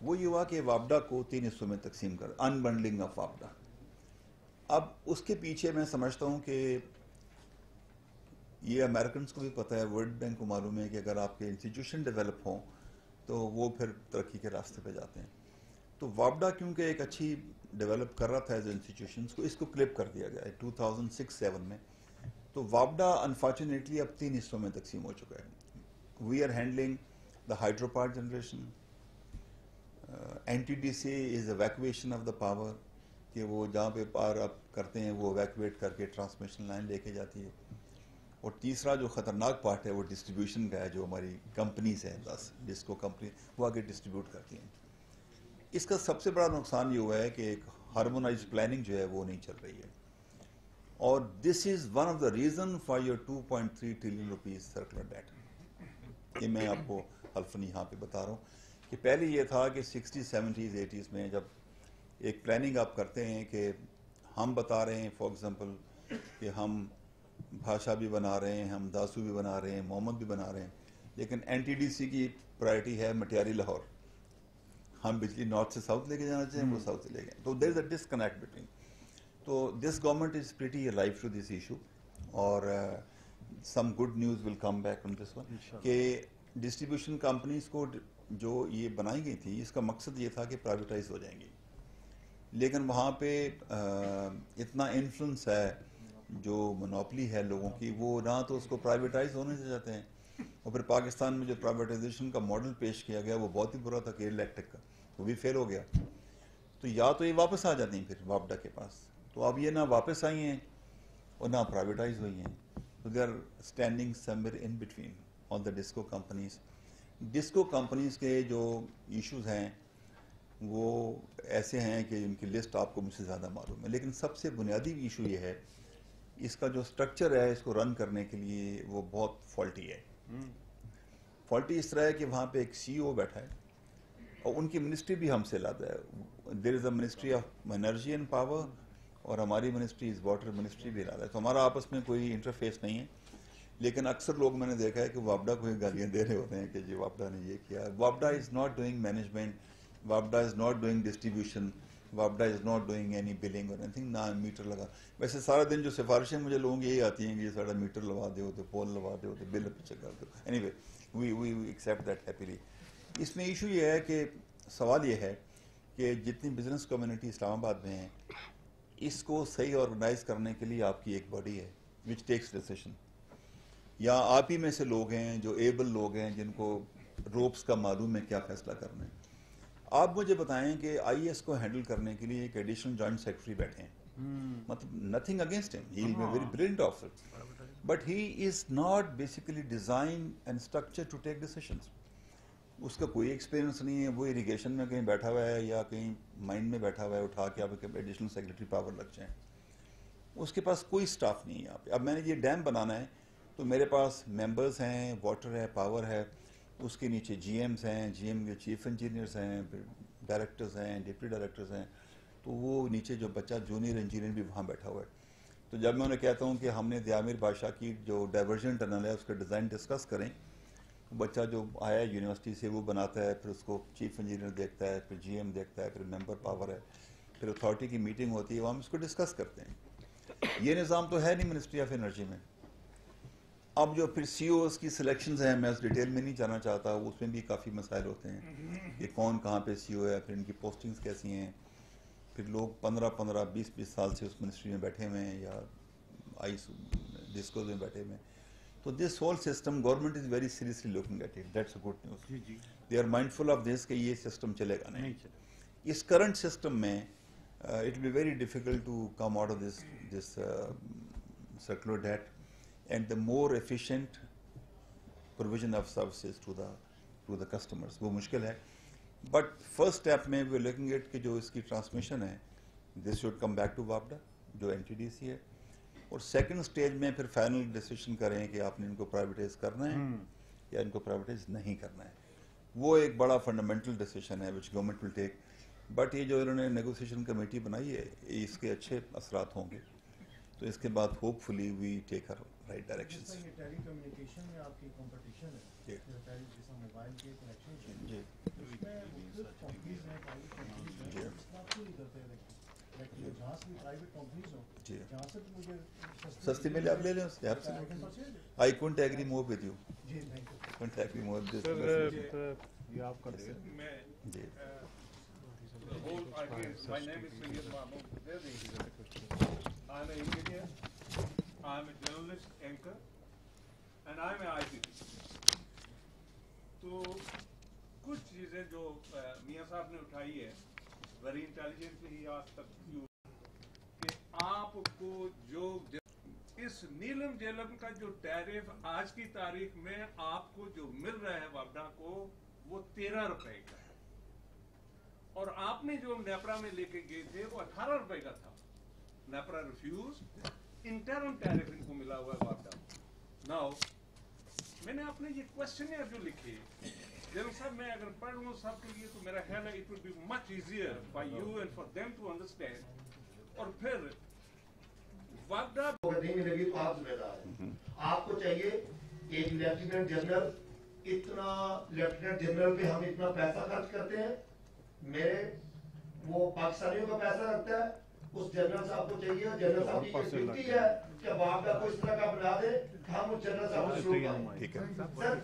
وہ یہ ہوا کہ وابڈا کو 3 حصوں میں تقسیم کر انبنڈلنگ آف وابڈا. اب اس کے پیچھے میں سمجھتا ہوں کہ یہ امریکنس کو بھی پتہ ہے, ورلڈ بینک کو معلوم ہے کہ اگر آپ کے انسٹیٹیوشن ڈیولپ ہوں تو وہ پھر ترقی کے راستے پہ جاتے ہیں. تو وابڈا کیونکہ ایک اچھی ڈیولپ کر رہا تھا ایز انسٹیٹیوشنس کو, اس کو کلپ کر دیا گیا ہے 2006-07 میں. تو وابڈا انفارچونیٹلی اب 3 حصوں میں تقسیم ہو چکا ہے. We are handling the hydropower generation, NTDC is evacuation of the power, کہ وہ جہاں پہ پاور آپ کرتے ہیں وہ ایویکویٹ کر کے ٹرانسمیشن لائن لے کے جاتی ہے. اور تیسرا جو خطرناک پارٹ ہے وہ ڈسٹریبیوشن کا ہے, جو ہماری کمپنیز ہیں 10 ڈسکو کمپنی وہ آگے ڈسٹریبیوٹ کرتی ہیں. اس کا سب سے بڑا نقصان یہ ہوا ہے کہ ایک ہارمونائز پلاننگ جو ہے وہ نہیں چل رہی ہے, اور this is one of the reason for your 2.3 trillion rupees circular debt. یہ میں آپ کو حلفاً یہاں پہ بتا رہا ہوں کہ پہلے یہ تھا کہ 60s 70s 80s میں جب ایک پلاننگ آپ کرتے ہیں کہ ہم بتا رہے ہیں فار ایگزامپل کہ ہم بھاشا بھی بنا رہے ہیں, ہم داسو بھی بنا رہے ہیں, محمد بھی بنا رہے ہیں, لیکن NTDC کی پرائرٹی ہے مٹیاری لاہور, ہم بجلی نارتھ سے ساؤتھ لے کے جانا چاہیں وہ ساؤتھ سے لے گئے. تو دیر از اے ڈسکنیکٹ بٹوین. تو this government is pretty alive to this issue, اور some good news will come back on this one کہ ڈسٹریبیوشن کمپنیز کو جو یہ بنائی گئی تھی اس کا مقصد یہ تھا کہ پرائیویٹائز ہو جائیں گی, لیکن وہاں پہ اتنا انفلوئنس ہے, جو مونوپلی ہے لوگوں کی, وہ نہ تو اس کو پرائیویٹائز ہونے سے چاہتے ہیں, اور پھر پاکستان میں جو پرائیویٹائزیشن کا ماڈل پیش کیا گیا وہ بہت ہی برا تھا کہ الیکٹرک کا, وہ بھی فیل ہو گیا. تو یا تو یہ واپس آ جاتی ہیں پھر وابڈا کے پاس, تو اب یہ نہ واپس آئی ہیں اور نہ پرائیویٹائز ہوئی ہیں. تو they are standing somewhere in between on the DISCO companies. DISCO companies کے جو ایشوز ہیں وہ ایسے ہیں کہ ان کی لسٹ آپ کو مجھ سے زیادہ معلوم ہے, لیکن سب سے بنیادی ایشو یہ ہے اس کا جو اسٹرکچر ہے اس کو رن کرنے کے لیے وہ بہت فالٹی ہے. فالٹی اس طرح ہے کہ وہاں پہ ایک CEO بیٹھا ہے اور ان کی منسٹری بھی ہم سے علیحدہ ہے. There is a ministry of energy and power, اور ہماری منسٹری از واٹر منسٹری بھی علیحدہ ہے. تو ہمارا آپس میں کوئی انٹرفیس نہیں ہے, لیکن اکثر لوگ میں نے دیکھا ہے کہ وابڈا کو گالیاں دے رہے ہوتے ہیں کہ جی وابڈا نے یہ کیا. وابڈا از ناٹ ڈوئنگ مینجمنٹ, وابڈا از ناٹ ڈوئنگ ڈسٹریبیوشن, وابڈا is not doing any billing اور اینی تھنگ. نہ میٹر لگا. ویسے سارا دن جو سفارشیں مجھے لوگوں کی یہی آتی ہیں کہ یہ سارا میٹر لگا دے ہوتے, پول لگا دے ہوتے, بل پیچھے کر دو. Anyway we accept that happily. اس میں ایشو یہ ہے کہ سوال یہ ہے کہ جتنی بزنس کمیونٹی اسلام آباد میں ہے اس کو صحیح آرگنائز کرنے کے لیے آپ کی ایک باڈی ہے وچ ٹیکس ڈیسیشن, یا آپ ہی میں سے لوگ ہیں جو ایبل لوگ ہیں جن کو روپس کا معلوم ہے کیا فیصلہ کرنا ہے. آپ مجھے بتائیں کہ IAS کو ہینڈل کرنے کے لیے ایک ایڈیشنل جوائنٹ سیکرٹری بیٹھے ہیں, مطلب نتھنگ اگینسٹ ہم, he is a very brilliant officer, but he is not basically design and structure to take decisions. اس کا کوئی ایکسپیرینس نہیں ہے, وہ اریگیشن میں کہیں بیٹھا ہوا ہے یا کہیں مائنڈ میں بیٹھا ہوا ہے, اٹھا کے آپ ایڈیشنل سیکرٹری پاور لگ جائیں. اس کے پاس کوئی سٹاف نہیں ہے یہاں پہ. اب میں نے یہ ڈیم بنانا ہے تو میرے پاس ممبرز ہیں, واٹر ہے, پاور ہے, اس کے نیچے GMs ہیں, GM کے چیف انجینئرز ہیں, ڈائریکٹرز ہیں, ڈپٹی ڈائریکٹرز ہیں, تو وہ نیچے جو بچہ جونیئر انجینئر بھی وہاں بیٹھا ہوا ہے. تو جب میں انہیں کہتا ہوں کہ ہم نے دیامیر بادشاہ کی جو ڈائیورژن ٹنل ہے اس کا ڈیزائن ڈسکس کریں, بچہ جو آیا ہے یونیورسٹی سے وہ بناتا ہے, پھر اس کو چیف انجینئر دیکھتا ہے, پھر GM دیکھتا ہے, پھر ممبر پاور ہے, پھر اتھارٹی کی میٹنگ ہوتی ہے, وہ ہم اس کو ڈسکس کرتے ہیں. یہ نظام تو ہے نہیں منسٹری آف انرجی میں. اب جو پھر CEOs کی سلیکشنز ہیں, میں اس ڈیٹیل میں نہیں جانا چاہتا, اس میں بھی کافی مسائل ہوتے ہیں کہ کون کہاں پہ CEO ہے, پھر ان کی پوسٹنگز کیسی ہیں, پھر لوگ 15 20 سال سے اس منسٹری میں بیٹھے ہوئے ہیں یا ڈسکوز میں بیٹھے ہوئے ہیں. تو this whole system government is very seriously looking at it. That's a good news. They are mindful of this کہ یہ سسٹم چلے گا نہیں. اس کرنٹ سسٹم میں it will be very difficult to come out of this circular debt and the more efficient provision of services to the customers. وہ مشکل ہے, but first step میں we are looking at کہ جو اس کی transmission ہے this should come back to WAPDA جو NTDC ہے, اور سیکنڈ اسٹیج میں پھر فائنل ڈیسیشن کریں کہ آپ نے ان کو پرائیویٹائز کرنا ہے یا ان کو پرائیویٹائز نہیں کرنا ہے. وہ ایک بڑا فنڈامنٹل ڈیسیشن ہے which government will take. But یہ جو انہوں نے نیگوسیشن کمیٹی بنائی ہے اس کے اچھے اثرات ہوں گے, تو اس کے بعد ہوپ فلی وی ٹیک ہر right directions. جیسا یہ ٹیلی کمیونیکیشن میں آپ کی کمپٹیشن ہے، ٹیلی جیسا موبائل کے کنیکشن جی اس میں مختلف کمپنیز ہیں، پرائیویٹ کمپنیز ہیں، جی استعمال کیوں نہیں کرتے ہیں؟ لیکن جہاں سے بھی پرائیویٹ کمپنیز ہوں جی جہاں سے بھی مجھے سستی ملے آپ لے لیں اس سے. Absolutely. I couldn't agree more with you. جی thank you. Couldn't agree more with this. یہ آپ کا دے جی The whole idea, my name is Sayyid Mahmood Zaidi. I'm an engineer, I'm a journalist anchor, and I'm an ICT. تو کچھ چیزیں جو میاں صاحب نے اٹھائی ہے ویری انٹیلیجنٹلی آج تک کہ آپ کو جو اس نیلم جیلم کا جو ٹیرف آج کی تاریخ میں آپ کو جو مل رہا ہے وابڈا کو وہ 13 روپے کا ہے، اور آپ نے جو نیپرا میں لے کے گئے تھے وہ 18 روپے کا تھا. نیپرا ریفیوز، انٹرم ٹیرف ان کو ملا ہوا ہے وابڈا. ناؤ میں نے اپنے یہ کوشچنر جو لکھے جنرل صاحب میں اگر پڑھ لوں سب کے لیے تو میرا خیال ہے it will be much easier for you and for them to understand. اور پھر وابڈا نہیں ملے گی تو آپ ذمہ دار ہیں. آپ کو چاہیے ایک لیفٹیننٹ جنرل، اتنا لیفٹیننٹ جنرل پہ ہم اتنا پیسہ خرچ کرتے ہیں، میرے وہ پاکستانیوں کا پیسہ رکھتا ہے. اس جنرل صاحب کو چاہیے، جنرل صاحب کی ڈیوٹی ہے کہ وابڈا کو اس طرح کا بنا دے کہ ہم اس جنرل صاحب کو شروع کریں. سر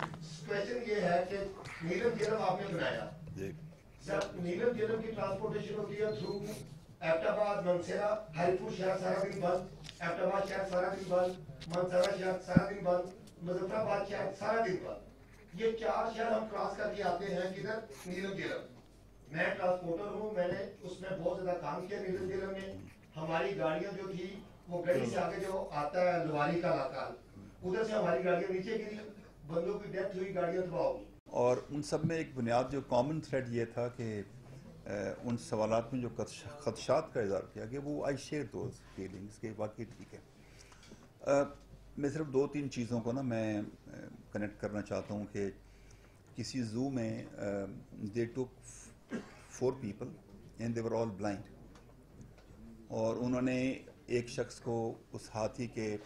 کوشچن یہ ہے کہ نیلم جیلم آپ نے بنایا، سر نیلم جیلم کی ٹرانسپورٹیشن ہوتی ہے تھرو ایبٹ آباد، منسیرا، ہری پور شہر سارا دن بند، ایبٹ آباد شہر سارا دن بند، منسیرا شہر سارا دن بند، مظفر آباد شہر سارا دن بند. یہ 4 شہر ہم کراس کر کے آتے ہیں کدھر؟ نیلم جیلم. میں ٹرانسپورٹر ہوں، میں نے اس میں بہت زیادہ کام کیا. نیلم جیلم میں ہماری گاڑیاں جو تھی وہ گڑی سے آگے جو آتا ہے لواری کا علاقہ، ادھر سے ہماری گاڑیاں نیچے گری، بندوں کی ڈیتھ ہوئی، گاڑیاں تباہ ہوئی. اور ان سب میں ایک بنیاد جو کامن تھریڈ یہ تھا کہ ان سوالات میں جو خدشات کا اظہار کیا کہ وہ آئی شیئر دوز فیلنگس کہ واقعی ٹھیک ہے. میں صرف 2-3 چیزوں کو نا میں کنیکٹ کرنا چاہتا ہوں کہ کسی زو میں دے ٹک 4 people and they were all blind, اور انہوں نے ایک شخص کو اس ہاتھی کے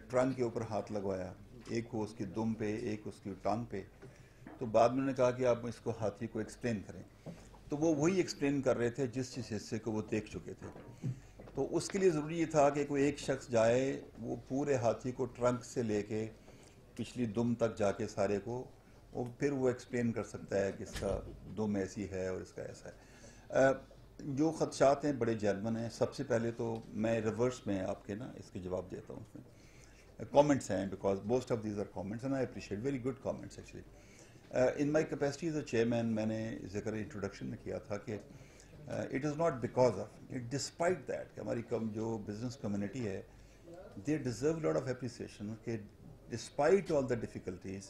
ٹرنک کے اوپر ہاتھ لگوایا، ایک کو اس کی دم پہ، ایک اس کی ٹانگ پہ. تو بعد میں انہوں نے کہا کہ آپ اس کو ہاتھی کو ایکسپلین کریں. تو وہ وہی ایکسپلین کر رہے تھے جس حصے کو وہ دیکھ چکے تھے. تو اس کے لیے ضروری یہ تھا کہ کوئی ایک شخص جائے، وہ پورے ہاتھی کو ٹرنک سے لے کے پچھلی دم تک جا کے سارے کو، اور پھر وہ ایکسپلین کر سکتا ہے کہ اس کا دم ایسی ہے اور اس کا ایسا ہے. جو خدشات ہیں بڑے جینون ہیں. سب سے پہلے تو میں ریورس میں آپ کے نا اس کے جواب دیتا ہوں. اس میں کامنٹس ہیں because most of these are comments and I appreciate very good comments actually. In my capacity as a chairman میں نے ذکر انٹروڈکشن میں کیا تھا کہ it is not because of it, despite that کہ ہماری جو بزنس کمیونٹی ہے they deserve lot of appreciation کہ despite all the difficulties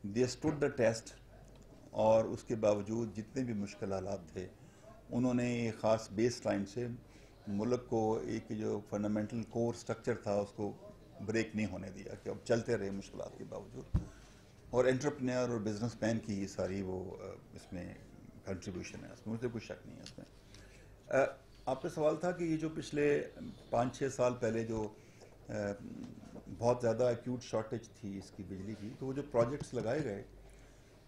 they stood the test, اور اس کے باوجود جتنے بھی مشکل حالات تھے انہوں نے ایک خاص بیس لائن سے ملک کو ایک جو فنڈامنٹل کور سٹرکچر تھا اس کو بریک نہیں ہونے دیا کہ اب چلتے رہے مشکلات کے باوجود. اور انٹرپرینر اور بزنس مین کی یہ ساری وہ اس میں کنٹریبیوشن ہے، اس میں مجھے کوئی شک نہیں ہے اس میں. آپ کا سوال تھا کہ یہ جو پچھلے 5-6 سال پہلے جو بہت زیادہ ایکیوٹ شارٹیج تھی اس کی بجلی کی، تو وہ جو پروجیکٹس لگائے گئے،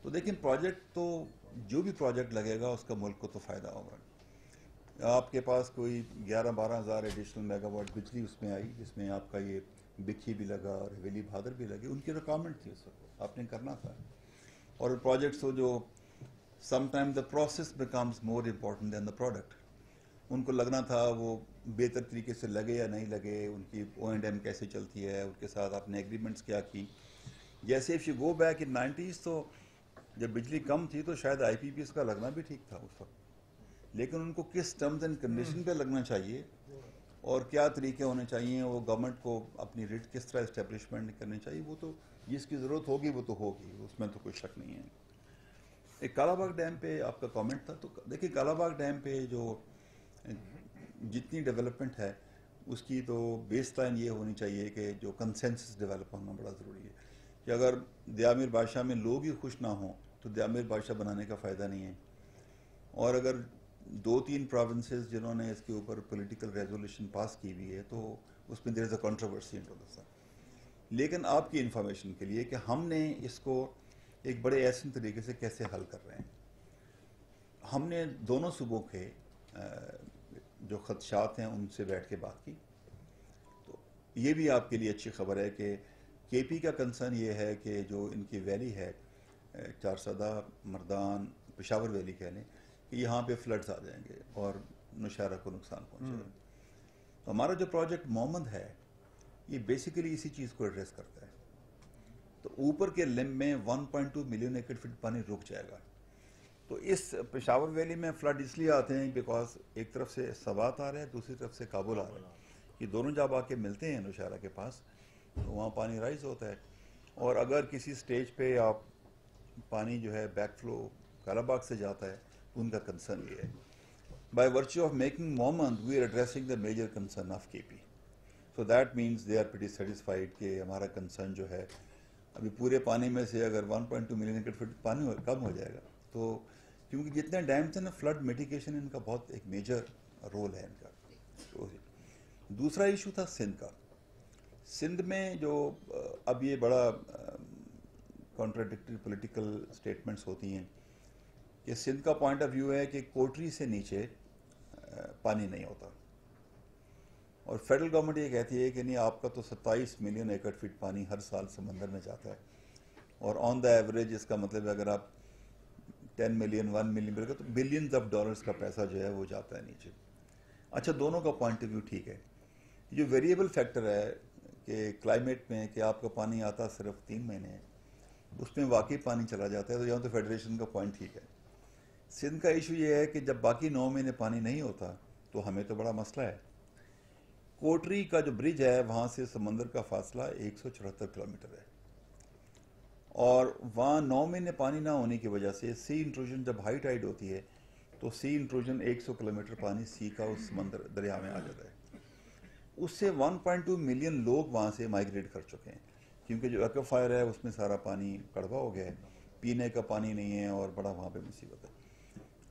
تو دیکھیں پروجیکٹ تو جو بھی پروجیکٹ لگے گا اس کا ملک کو تو فائدہ ہوگا. آپ کے پاس کوئی 11-12 ہزار ایڈیشنل میگا واٹ بجلی اس میں آئی، جس میں آپ کا یہ بکھی بھی لگا اور حویلی بہادر بھی لگے. ان کی ریکوائرمنٹ تھی اس وقت، آپ نے کرنا تھا. اور پروجیکٹس ہو جو some time the process becomes more important than the product, ان کو لگنا تھا وہ بہتر طریقے سے لگے یا نہیں لگے، ان کی O&M کیسے چلتی ہے، ان کے ساتھ آپ نے ایگریمنٹس کیا کی. جیسے if you go back in 90s تو جب بجلی کم تھی تو شاید IPPs کا لگنا بھی ٹھیک تھا اس وقت، لیکن ان کو کس ٹرمز اینڈ کنڈیشن پہ لگنا چاہیے اور کیا طریقے ہونے چاہیے، وہ گورنمنٹ کو اپنی ریٹ کس طرح اسٹیبلشمنٹ کرنی چاہیے، وہ تو جس کی ضرورت ہوگی وہ تو ہوگی، اس میں تو کوئی شک نہیں ہے. ایک کالا باغ ڈیم پہ آپ کا کامنٹ تھا، تو دیکھیے کالا باغ ڈیم پہ جو جتنی ڈیولپمنٹ ہے اس کی تو بیس لائن یہ ہونی چاہیے کہ جو کنسنسس ڈیولپ ہونا بڑا ضروری ہے کہ اگر دیامیر بادشاہ میں لوگ ہی خوش نہ ہوں تو دیامیر بادشاہ بنانے کا فائدہ نہیں ہے. اور اگر 2-3 پروونسز جنہوں نے اس کے اوپر پولیٹیکل ریزولوشن پاس کی ہوئی ہے تو اس میں دیر is a controversy in to this. لیکن آپ کی انفارمیشن کے لیے کہ ہم نے اس کو ایک بڑے احسن طریقے سے کیسے حل کر رہے ہیں. ہم نے دونوں صوبوں کے جو خدشات ہیں ان سے بیٹھ کے بات کی. تو یہ بھی آپ کے لیے اچھی خبر ہے کہ کے پی کا کنسرن یہ ہے کہ جو ان کی ویلی ہے چارسدہ مردان پشاور ویلی کہہ لیں کہ یہاں پہ فلڈز آ جائیں گے اور نوشہرہ کو نقصان پہنچے گا. تو ہمارا جو پروجیکٹ محمد ہے یہ بیسیکلی اسی چیز کو ایڈریس کرتا ہے. تو اوپر کے لم میں 1.2 ملین ایکڑ فٹ پانی رک جائے گا. تو اس پشاور ویلی میں فلڈ اس لیے آتے ہیں بیکاز ایک طرف سے سوات آ رہا ہے دوسری طرف سے کابل آ رہا ہے. یہ دونوں جب آ کے ملتے ہیں نوشہرہ کے پاس تو وہاں پانی رائز ہوتا ہے. اور اگر کسی سٹیج پہ آپ پانی جو ہے بیک فلو کالا باغ سے جاتا ہے تو ان کا کنسرن یہ ہے. By virtue of making Muhammad we are addressing the major concern of K P. So that means they are pretty satisfied کہ ہمارا کنسرن جو ہے ابھی پورے پانی میں سے اگر 1.2 ملین ایکڑ فٹ پانی کم ہو جائے گا تو کیونکہ جتنے ڈیمز ہیں نا فلڈ میٹیگیشن ان کا بہت ایک میجر رول ہے ان کا. دوسرا ایشو تھا سندھ کا. سندھ میں جو اب یہ بڑا کانٹراڈکٹری پولیٹیکل سٹیٹمنٹس ہوتی ہیں کہ سندھ کا پوائنٹ آف ویو ہے کہ کوٹری سے نیچے پانی نہیں ہوتا اور فیڈرل گورنمنٹ یہ کہتی ہے کہ نہیں آپ کا تو 27 ملین ایکڑ فٹ پانی ہر سال سمندر میں جاتا ہے اور آن دا ایوریج اس کا مطلب اگر آپ 10 ملین 1 ملین تو بلینز آف ڈالرز کا پیسہ جو ہے وہ جاتا ہے نیچے. اچھا دونوں کا پوائنٹ آف ویو ٹھیک ہے. یہ ویریبل فیکٹر ہے کہ کلائمیٹ میں کہ آپ کا پانی آتا صرف 3 مہینے ہے اس میں واقعی پانی چلا جاتا ہے تو یہاں تو فیڈریشن کا پوائنٹ ٹھیک ہے. سندھ کا ایشو یہ ہے کہ جب باقی 9 مہینے پانی نہیں ہوتا تو ہمیں تو بڑا مسئلہ ہے. کوٹری کا جو برج ہے وہاں سے سمندر کا فاصلہ 174 کلومیٹر ہے اور وہاں 9 مہینے پانی نہ ہونے کی وجہ سے سی انٹروژن جب ہائی ٹائیڈ ہوتی ہے تو سی انٹروژن 100 کلومیٹر پانی سی کا اس سمندر دریا میں آ جاتا ہے. اس سے 1.2 ملین لوگ وہاں سے مائیگریٹ کر چکے ہیں کیونکہ جو ایکوفائر ہے اس میں سارا پانی کڑوا ہو گیا ہے, پینے کا پانی نہیں ہے اور بڑا وہاں پہ مصیبت ہے.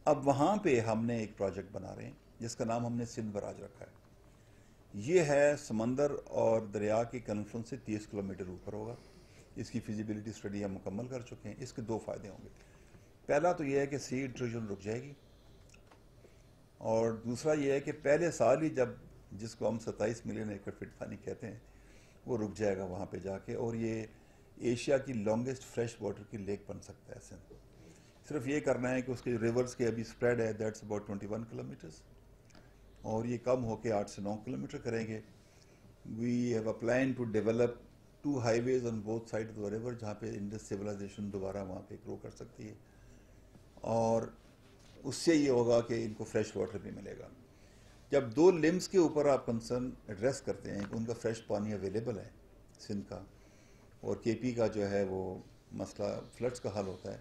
اب وہاں پہ ہم نے ایک پروجیکٹ بنا رہے ہیں جس کا نام ہم نے سندھ براج رکھا ہے. یہ ہے سمندر اور دریا کی کنفرنس سے 30 کلومیٹر اوپر ہوگا. اس کی فیزیبلٹی اسٹڈی ہم مکمل کر چکے ہیں. اس کے 2 فائدے ہوں گے. پہلا تو یہ ہے کہ سی انٹروژن رک جائے گی اور دوسرا یہ ہے کہ پہلے سال ہی جب جس کو ہم 27 ملین ایکڑ فٹ پانی کہتے ہیں وہ رک جائے گا وہاں پہ جا کے اور یہ ایشیا کی لانگسٹ فریش واٹر کی لیک بن سکتا ہے سندھ. صرف یہ کرنا ہے کہ اس کے ریورز کے ابھی سپریڈ ہے دیٹس اباؤٹ 21 کلومیٹرز اور یہ کم ہو کے 8 سے 9 کلومیٹر کریں گے. We have a plan to develop 2 highways on both side of the river جہاں پہ انڈس سویلائزیشن دوبارہ وہاں پہ گرو کر سکتی ہے اور اس سے یہ ہوگا کہ ان کو فریش واٹر بھی ملے گا. جب 2 لمز کے اوپر آپ کنسرن ایڈریس کرتے ہیں کہ ان کا فریش پانی اویلیبل ہے سندھ کا اور کے پی کا جو ہے وہ مسئلہ فلڈس کا حل ہوتا ہے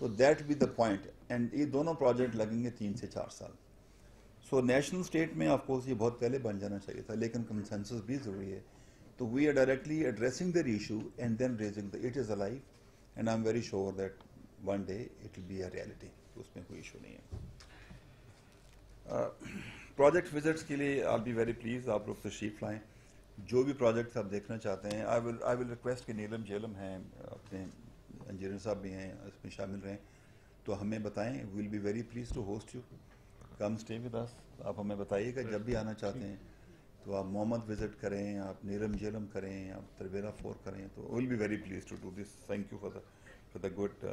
تو that be the point. And یہ دونوں پروجیکٹ لگیں گے 3 سے 4 سال. سو نیشنل اسٹیٹ میں آف کورس یہ بہت پہلے بن جانا چاہیے تھا لیکن کنسنسس بھی ضروری ہے. تو we are directly addressing their issue and then raising the it is a life and I am very sure that one day it will be a reality. اس میں کوئی ایشو نہیں ہے. پروجیکٹ وزٹس کے لیے آئی بی ویری پلیز آپ لوگ تشریف لائیں. جو بھی پروجیکٹس آپ دیکھنا چاہتے ہیں آئی ول ریکویسٹ کہ نیلم جیلم ہیں اپنے انجینئر صاحب بھی ہیں اس میں شامل رہیں تو ہمیں بتائیں. We will be very pleased to host you. Come stay with us. آپ ہمیں بتائیے کہ جب بھی آنا چاہتے ہیں تو آپ محمد وزٹ کریں, آپ نیلم جیلم کریں, آپ تربیرا 4 کریں تو will be very pleased to do this. Thank you for the good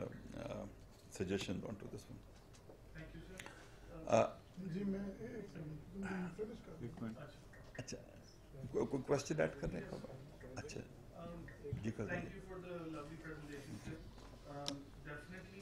suggestion on to this one. جی میں اچھا کوئی کوشچن ایڈ کرنے کا؟ اچھا جی کر دیں. Thank you for the lovely presentation, sir. Definitely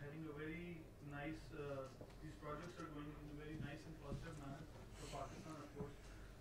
having a very nice. These projects are going in a very nice and positive manner for Pakistan, of course.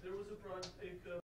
There was a project